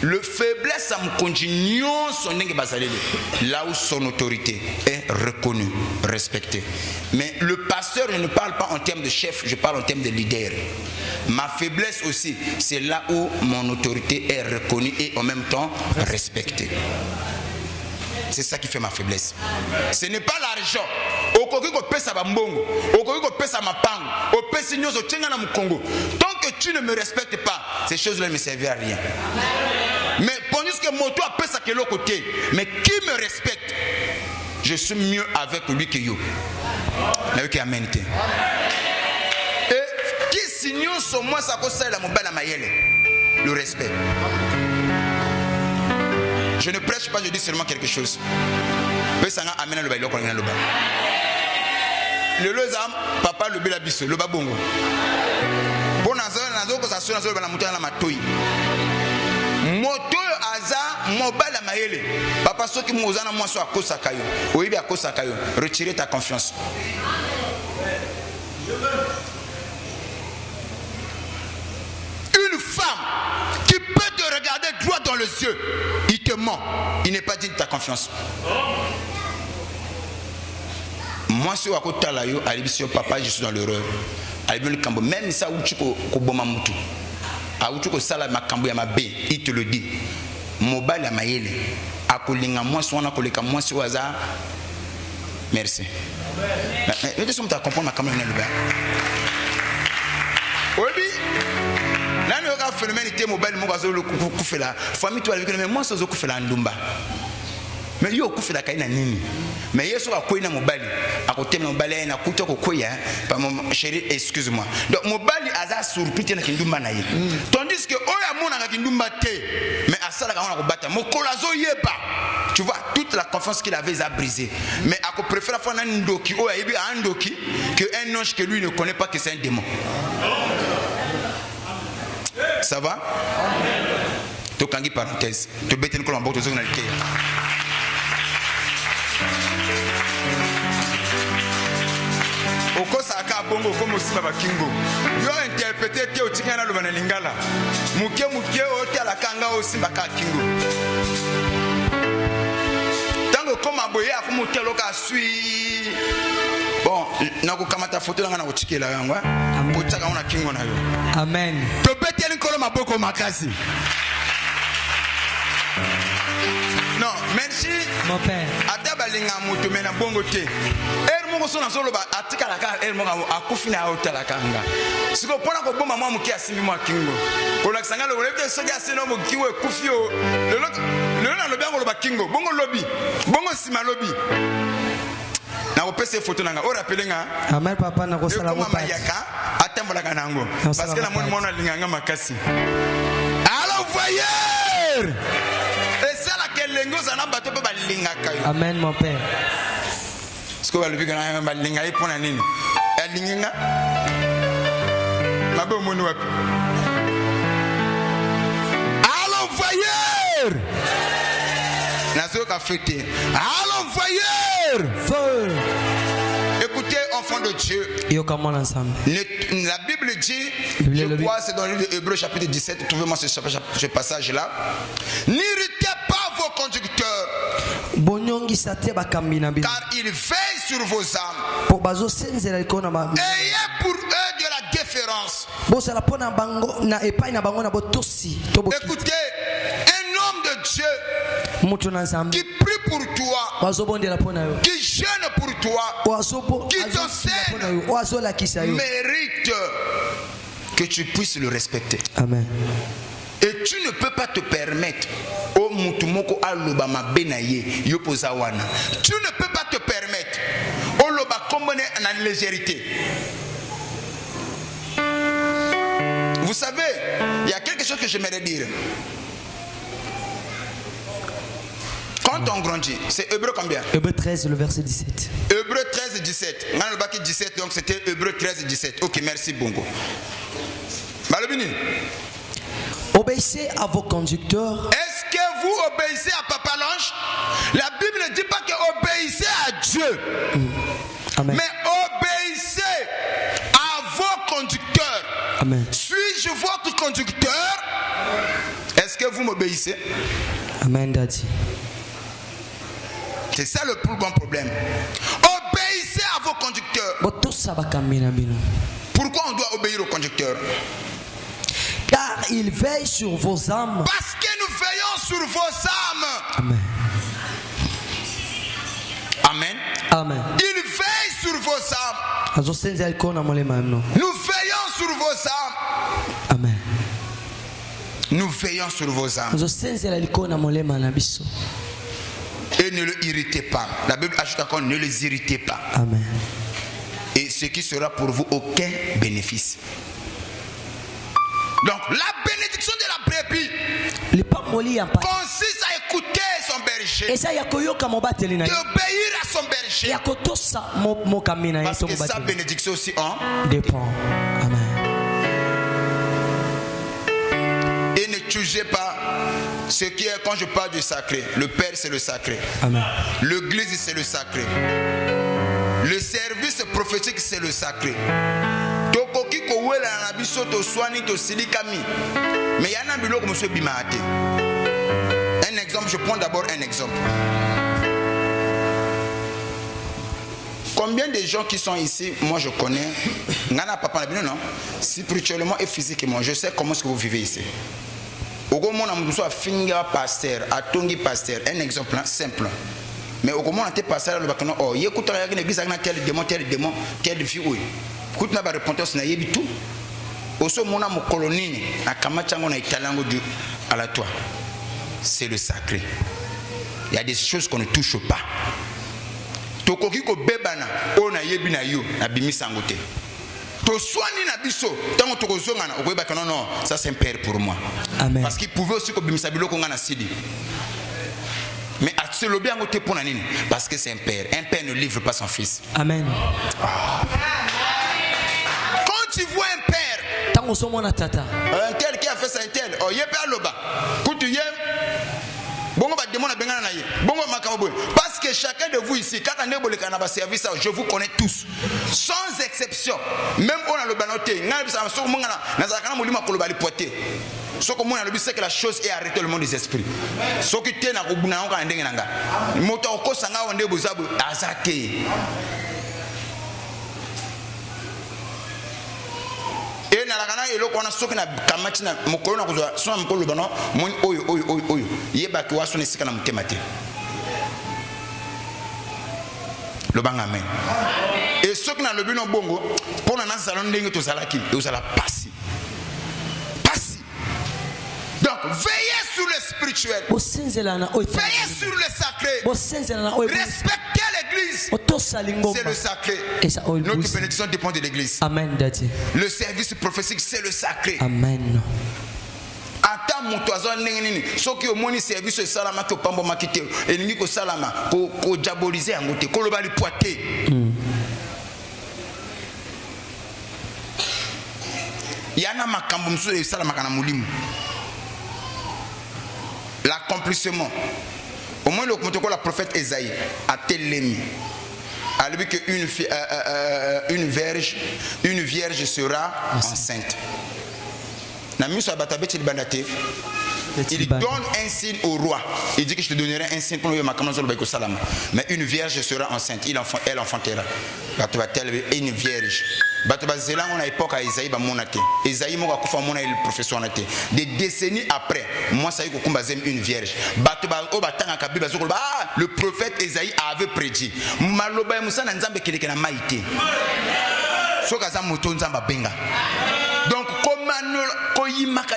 Speaker 1: Le faiblesse à mon continuant son là où son autorité est reconnue, respectée. Mais le pasteur, je ne parle pas en termes de chef, je parle en termes de leader. Ma faiblesse aussi, c'est là où mon autorité est reconnue et en même temps respectée. C'est ça qui fait ma faiblesse. Ce n'est pas l'argent. Tant que tu ne me respectes pas, ces choses-là ne me serviront à rien. Mais pendant que mon toit peut ça que l'autre côté, mais qui me respecte, je suis mieux avec lui que yo. Amen. Et qui signe sur moi ça cause la mobile à Mayele, le respect. Je ne prêche pas, je dis seulement quelque chose. Le lozam, papa le belabiso, le babongo. Bon nazo ko sasuna zo bana mutana matoi. Moto aza mobile Mayele. Papa soki mozana moi so akosa kayo. Oyibi akosa kayo. Retirer ta confiance. Une femme qui peut te regarder droit dans les yeux, il te ment, il n'est pas digne de ta confiance. Moi, si je papa, je suis dans l'erreur. Même ça, il te le dit. Mobile à Mayele. Merci. Mais tu comprends ma caméra. Oui. Là, nous avons fait le phénomène mobile, nous avons fait la famille, mais moi, je suis fait la ndumba. Mais il y a beaucoup de choses. Mais il y a beaucoup de mobile. À côté de mobile, il y a beaucoup de choses. Chérie, excuse-moi. Donc, mobile, il y a surpris que ndumba na ye. Tandis que, oh, il y a un ndumba te. Mais à ça, il y a un bata. Mon colazo yeba. Tu vois, toute la confiance qu'il avait, il a brisé. Mais à quoi préfère faire un ndoki, oh, il y a un ndoki, qu'un ange que lui ne connaît pas que c'est un démon. Ça va? Tu as une parenthèse. Tu as une colombe, tu as une alquée. Okosaka bongo comme aussi baba kingo. Yo interpréter te otikana lo banalingala. Muke oti ala kanga aussi baka kingo. Tango comme aboye akumutelo ka sui. Bon, nako kamata photo nga na otikela yango. Otaka ona kingo na yo.
Speaker 2: Amen.
Speaker 1: To beteli kolo maboko makasi. Non, merci.
Speaker 2: Mon père.
Speaker 1: Atabalinga mutu mena bongo te. Mongo sona solo ba atika la ka el monga akufina hotela kanga. Siko pona ko bomba mwa muki asimbi mwa kingo. Kola kisanga lo lete soja sino mo kiwe kufio. Le na lobi ngolo ba kingo. Bongo lobi. Bongo sima lobi. Na opese photo nanga. O rappelenga.
Speaker 2: Amen papa na ko sala mo pa.
Speaker 1: Yaka atambola kanango. Parce que la moni mona linganga makasi. Alors voyez. Et ça la kelengo zana bato pe ba lingaka yo.
Speaker 2: Amen mon père.
Speaker 1: Allons voyeur. Allons voyeur.
Speaker 3: de Dieu. La Bible dit, je crois, c'est dans le livre d'Hébreux chapitre 17, trouvez-moi ce passage-là. N'irritez pas vos conducteurs, car ils veillent sur vos âmes. Ayez pour eux de la déférence. Écoutez, un homme de Dieu qui prie pour toi, qui jeûne pour toi, qui t'enseigne, mérite que tu puisses le respecter.
Speaker 2: Amen.
Speaker 3: Et tu ne peux pas te permettre au mutumoko alobama benaye yopozawana. Tu ne peux pas te permettre au loba kombone en légèreté. Vous savez, il y a quelque chose que j'aimerais dire. Quand on grandit, c'est Hébreu combien?
Speaker 2: Hébreu 13, le verset 17.
Speaker 3: Hébreu 13, 17. 17, donc c'était Hébreu 13, 17. Ok, merci Bongo. Malobini.
Speaker 2: Obéissez à vos conducteurs.
Speaker 3: Est-ce que vous obéissez à Papa L'Ange? La Bible ne dit pas que obéissez à Dieu.
Speaker 2: Amen.
Speaker 3: Mais obéissez à vos conducteurs.
Speaker 2: Amen.
Speaker 3: Suis-je votre conducteur? Est-ce que vous m'obéissez?
Speaker 2: Amen, Daddy.
Speaker 3: C'est ça le plus grand problème. Obéissez à vos conducteurs. Pourquoi on doit obéir aux conducteurs?
Speaker 2: Car ils veillent sur vos âmes.
Speaker 3: Parce que nous veillons sur vos âmes.
Speaker 2: Amen.
Speaker 3: Amen.
Speaker 2: Amen.
Speaker 3: Ils veillent sur vos âmes. Nous veillons sur vos âmes.
Speaker 2: Amen.
Speaker 3: Nous veillons sur vos âmes. Et ne le irritez pas. La Bible ajoute encore, ne les irritez pas.
Speaker 2: Amen.
Speaker 3: Et ce qui sera pour vous aucun bénéfice. Donc la bénédiction de la brebis consiste à écouter son berger, d'obéir à son berger, parce que sa bénédiction aussi en
Speaker 2: dépend. Amen.
Speaker 3: Et ne jugez pas ce qui est, quand je parle du sacré, le Père c'est le sacré.
Speaker 2: Amen.
Speaker 3: L'église c'est le sacré. Le service prophétique c'est le sacré. Mais il y a un biloko monsieur Bimate. Un exemple, je prends d'abord un exemple. Combien de gens qui sont ici, moi je connais, Nana Papa non, spirituellement et physiquement, je sais comment est-ce que vous vivez ici. Au moment où nous sommes finger pasteur, atongi pasteur, un exemple simple. Mais au moment où on est pasteur, le bac non, oh, y écoute une église avec tel démon, quelle vie oui. Écoute na ba repentance na yebi tout. Oso mona mo colonie na kamachango na italango du à la toi. C'est le sacré. Il y a des choses qu'on ne touche pas. Tokoki ko bebana o na yebi na yo na bimisa ngote. To soani na biso tango tokozonga na okoyeba que non ça c'est un père pour moi.
Speaker 2: Amen.
Speaker 3: Parce qu'il pouvait aussi ko bimisa biloko nga na sidi. Mais à ce lobby ngote pour na nini parce que c'est un père. Un père ne livre pas son fils.
Speaker 2: Amen.
Speaker 3: Tu vois un père, un tel qui a fait ça, un tel, oh, yé père loba, écoute, yé, bongo ba démon na bengana na yé, bongo makabo. Parce que chacun de vous ici, quand on est bolé kana ba service, je vous connais tous, sans exception. Même on a le banoté, ngana bisa so mongana, na zakana molima koloba li poté. Ce que moi a le but c'est que la chose est arrêtée le monde des esprits. Ce qui tient na kobuna on ka ndenge nanga. Moto ko sanga onde bozabu azake. Et na la et l'autre on a soki na kamati na mokolo na kozwa so mokolo bano mon oyo yeba ki waso ne sika na mutemate le banga amen. Et soki na le bino bongo pona na salon ndenge to salaki to sala passi. Donc veillez sur le spirituel, veillez sur le sacré, respectez l'église, c'est le sacré. Notre bénédiction dépend de l'église.
Speaker 2: Amen, Daddy.
Speaker 3: Le service prophétique c'est le sacré.
Speaker 2: Amen.
Speaker 3: Ata mutoazo nini soki omoni service salama to pambo makite elingi ko salama ko diaboliser angote ko loba li poité. Yana makambo msusu salama kana mulimu. L'accomplissement. Au moins le protocole la prophète Esaïe a télé.
Speaker 1: Alors que une vierge sera enceinte. Il donne un signe au roi. Il dit que je te donnerai un signe pour le salam. Mais une vierge sera enceinte. Elle enfantera. Une vierge. On a époque à Isaïe, Isaïe m'a le professeur. Des décennies après, moi ça y est une vierge. Le prophète Isaïe avait prédit. Maloba Moussa Nzambe qui na maïté. Sokaza moto Nzamba benga. Donc comme koyimaka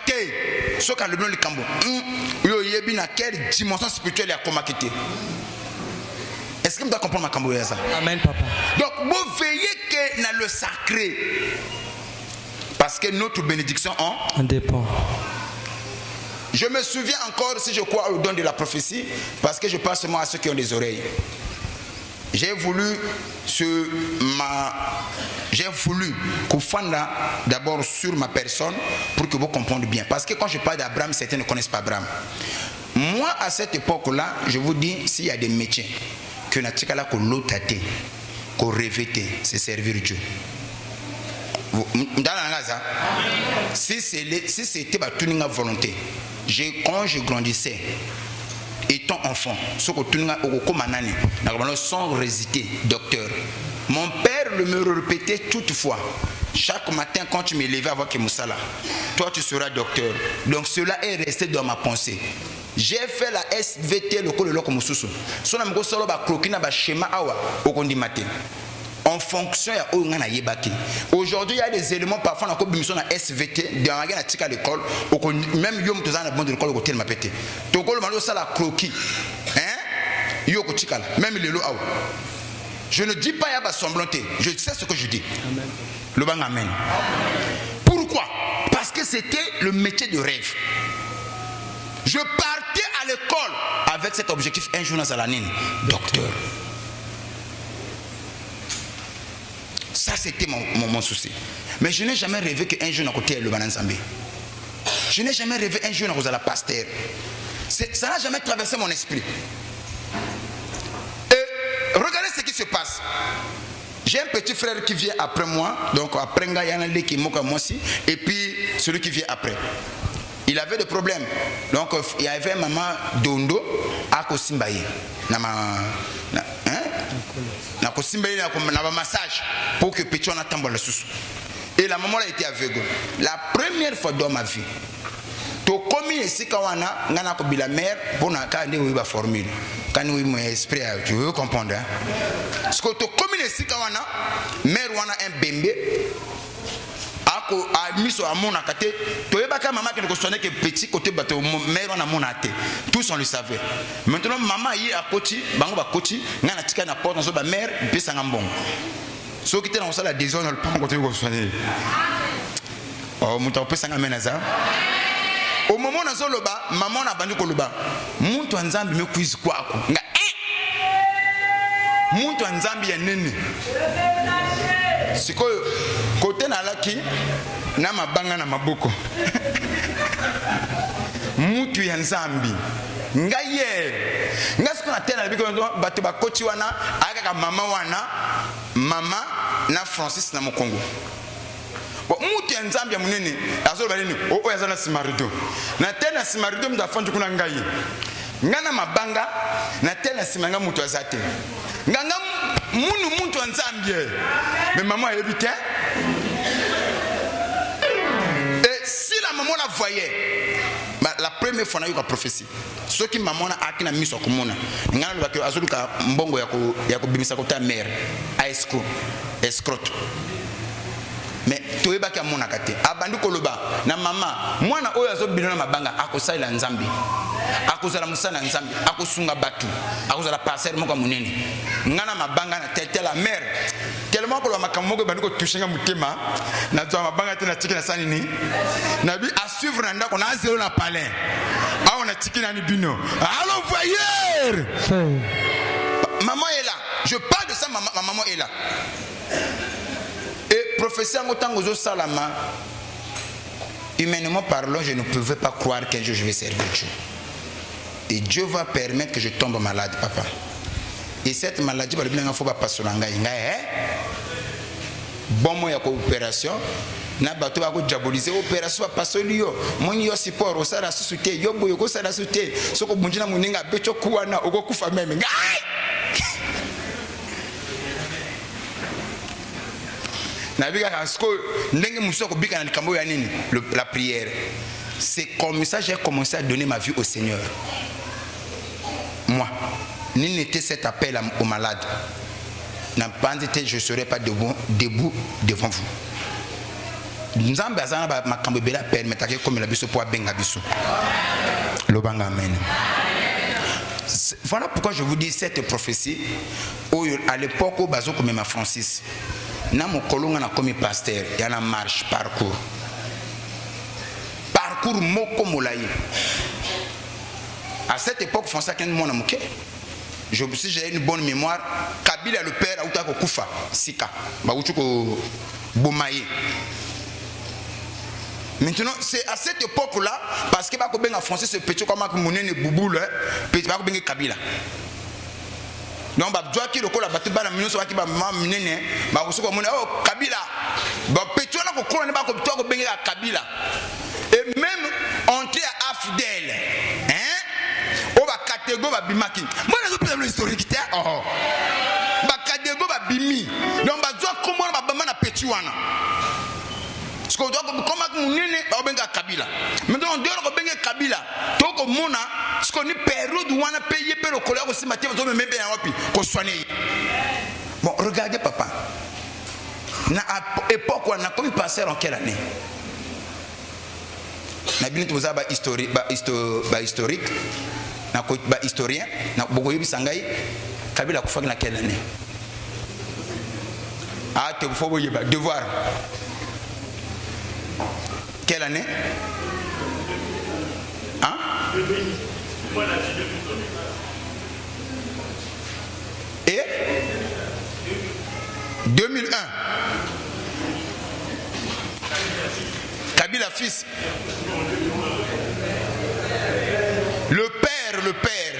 Speaker 1: te soka le le kambo yo yebi na quelle dimension spirituelle ya komakete. Est-ce que vous comprenez ma kambo ça?
Speaker 2: Amen papa.
Speaker 1: Donc vous veillez que dans le sacré parce que notre bénédiction en
Speaker 2: dépend.
Speaker 1: Je me souviens encore, si je crois au don de la prophétie, parce que je pense seulement à ceux qui ont des oreilles. J'ai voulu qu'on fasse d'abord sur ma personne pour que vous compreniez bien. Parce que quand je parle d'Abraham, certains ne connaissent pas Abraham. Moi, à cette époque-là, je vous dis, s'il y a des métiers que nous avons qu'on l'autate, qu'on revêtait, c'est servir Dieu. Si c'était ma volonté, quand je grandissais, étant enfant, sans hésiter, docteur. Mon père me répétait toutefois, chaque matin quand tu me levais avant que Moussala, toi tu seras docteur. Donc cela est resté dans ma pensée. J'ai fait la SVT, le col de l'eau comme Moussoussou. Son ami Gossolo ba crokina ba schéma awa au condi matin. En fonction de aujourd'hui, il y a des éléments parfois dans la SVT, dans la à l'école, même Yom Tozan a bon de l'école au côté de ma pété. Togol Malo ça la croquis. Hein? Yoko Chikal, même les lots. Je ne dis pas qu'il y a semblanté, je sais ce que je dis. Amen. Le bang amen. Pourquoi? Parce que c'était le métier de rêve. Je partais à l'école avec cet objectif un jour dans la ligne, docteur. Ça, c'était mon souci. Mais je n'ai jamais rêvé qu'un jour, à côté le Bananzambé. Je n'ai jamais rêvé un jour, à la pasteur. Ça n'a jamais traversé mon esprit. Et regardez ce qui se passe. J'ai un petit frère qui vient après moi. Donc, après Ngayana, qui moque moi aussi. Et puis, celui qui vient après. Il avait des problèmes. Donc, il y avait maman Dondo à Kosimbaye. Un massage pour que petit on attend le sous. Et la maman a été aveugle. La première fois dans ma vie. To commis ici quand on a la mère pour na quand on a formule. Quand on a esprit, tu veux comprendre. Ce que to commis ici quand on a mère on a un bébé. A mis sur mon akate. To yeba ka maman qui ne connaissait que petit côté bateau mère on a mon até. Tous on le savait. Maintenant maman y a côté, bango ba côté, ngana tika na porte na mère pesa ngambon. So qui était dans ça la déshonneur le pas côté ko soigner. Oh muta pesa ngamena za. Au moment na zo loba, maman na bandu ko loba. Muntu nzambi me quiz kwako. Nga muntu nzambi ya nini? Siko côté na laki na mabanga na maboko. Mutu ya nzambi. Ngaye. Ngasiko na tena biko bato ba coach wana aka mama wana mama na Francis na Mokongo. Bon mutu ya nzambi ya munene azo balini o ya zana simarido. Na tena simarido mdafanju kuna ngaye. Ngana mabanga na tena simanga mutu azate. Nganga muntu wa nzambi. Mais maman a évité. Et si la maman la voyait, la première fois, on a eu la prophétie. Ce qui maman a acquis la mise au commun. On a eu la azuluka mbongo ya kubimisa kota mère a escrote. Mais tu es baki amona kate. Abandu koloba na mama. Mwana oyo azobino na mabanga akosala nzambi. Akozala musana nzambi. Akosunga batu. Akozala parcelle moko munene. Ngana mabanga na tete la mère. Tellement que le makamoko banduko touchenga mutema. Na toa mabanga tena tiki na sanini. Na bi à suivre nanda qu'on a zéro na palais. Ah on a tiki na ni bino. Allô voyeur. Maman est là. Je parle de ça, ma maman est là. Et professeur Motangozo Salama, humainement parlant, je ne pouvais pas croire qu'un jour je vais servir Dieu. Et Dieu va permettre que je tombe malade, papa. et cette maladie va bien faut pas passer l'anga bon moyen ko opération na bato ba ko diaboliser opération pas solio moni yo support o sala susute yo boyo ko sala susute soko bunjina muninga becho kuwana okokufa meme ngai na bika kasko ndenge musoko bika na likambo ya nini la prière. C'est comme ça que j'ai commencé à donner ma vie au Seigneur. Moi, ni n'était cet appel aux malades. Je ne serais pas debout devant vous. Voilà pourquoi je vous dis cette prophétie. À l'époque où Bazo comme ma Francis, na mon colon a comme pasteur, il y a une marche parcours. Parcours moko molayi. À cette époque, François Ken mon amoké. Si j'ai une bonne mémoire, Kabila le père a outa ko kufa sika, ba outu ko bomaye. Maintenant, c'est à cette époque-là, parce que Bako Benga français se petit comme Mounene Bouboule, petit Bako Benga Kabila. Donc, Babjoa qui le colle à Batouba, la minute qui va m'amener, Bakoso comme oh Kabila. Bah, petit on a ko kola ne Bako Toa Benga Kabila. Et même entrer à Afdel, hein? On va catégorie va bimaki. Moi, je peux le historique, oh. Ba catégorie va bimi. Donc, Babjoa comment va bama na petit wana. Ce qu'on doit comme Mounene va benga Kabila. Maintenant, on doit benga Kabila. Donc, au mona, ce qu'on est période où on a payé pour le collègue aussi, Mathieu, on me met bien en qu'on soigne. Bon, regardez, papa. À l'époque, on a comme passé en quelle année? Na bien tout ça ba historique na ko ba historien na bogoyi bisangai Kabila kufa na quelle année? Ah, te faut boyer ba devoir. Quelle année? Hein? Et 2001. Kabila fils. Le père.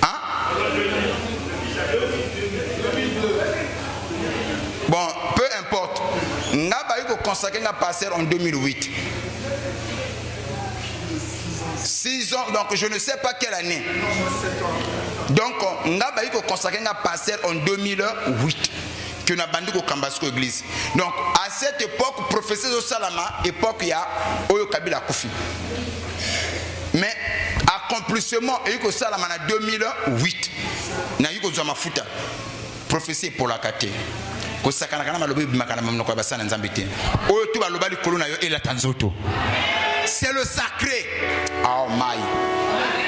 Speaker 1: Hein? Bon, peu importe. N'a pas eu que consacrer un pasteur en 2008. 6 ans, donc je ne sais pas quelle année. Donc, n'a pas eu que consacrer un pasteur en 2008. Que n'a bandé au Kambasco église. Donc, à cette époque, professeur de Salama, époque, il y a Oyo Kabila Koufi. Mais, accomplissement, il y a eu Salama en 2008. Il y a eu Zamafuta. Professeur pour la Kate. C'est le sacré. Oh my.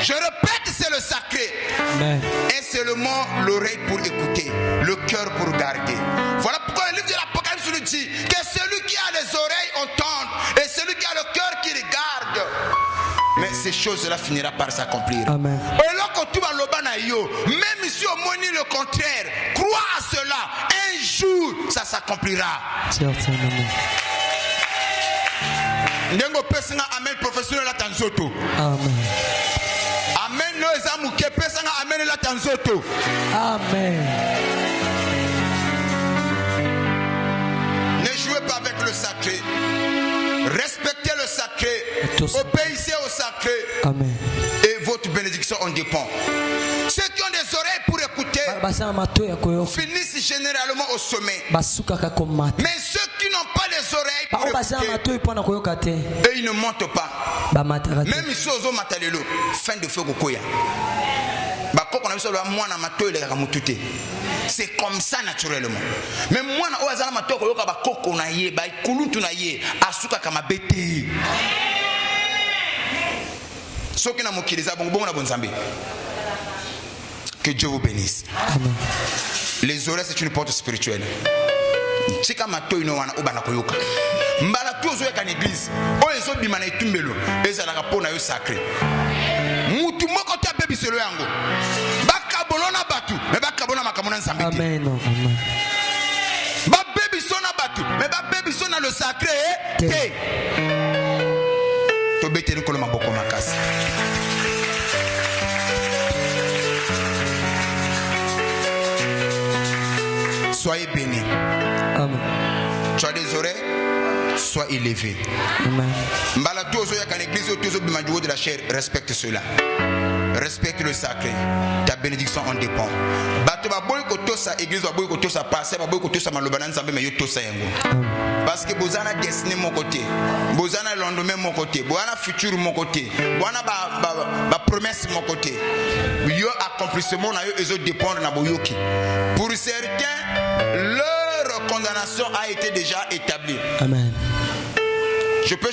Speaker 1: Je répète, c'est le sacré. Amen. Et seulement l'oreille pour écouter, le cœur pour garder. Voilà pourquoi le livre de l'Apocalypse nous dit que celui qui a les oreilles entende et celui qui a le cœur qui regarde. Mais ces choses-là finiront par s'accomplir. Amen. Et là, quand tu vas même si on monnie le contraire, crois à cela. Un jour, ça s'accomplira. Nengo pesanga amen professionnel la tanzoto. Amen. Amen no ezamu ke pesanga amen la tanzoto. Amen. Ne jouez pas avec le sacré. Respectez le sacré. Obéissez au sacré. Amen. Et votre bénédiction en dépend. Ceux qui ont des oreilles pour écouter finissent généralement au sommet. Mais ceux qui n'ont pas les oreilles pour écouter, et ils ne montent pas. Même ici aux matalelo, fin de feu kokoya. C'est comme ça naturellement. Mais moi, que Dieu vous bénisse. Amen. Les oreilles, c'est une porte spirituelle. Chika mato ino wana obana koyoka. Mbala tuzo ya kaniglis. Oyezo bimana itumbelo. Eza la kapona yo sacré. Mutu moko ta bebi selo yango. Baka bolona batu, me baka bona makamona nzambeti. Amen. Amen. Ba bebi sona batu, me ba bebi sona le sacré. Te. To bete ni koloma boko makasi. soyez bénis.
Speaker 2: Amen.
Speaker 1: Tu as des oreilles, sois élevé.
Speaker 2: Amen.
Speaker 1: Mbalatou ozo yaka l'église ozo bimanduo de la chair, respecte cela. Respecte le sacré. Ta bénédiction en dépend. Bato ba boy ko tosa église ba boy ko tosa passer ba boy ko tosa malobana nzambe me yo tosa yango. Parce que bozana destiné mon côté, bozana lendemain mon côté, bozana futur mon côté, bozana ba promesse mon côté. Yo accomplissement na yo ezo dépendre na boyoki. Pour certains, leur condamnation a été déjà établie.
Speaker 2: Amen.
Speaker 1: Je peux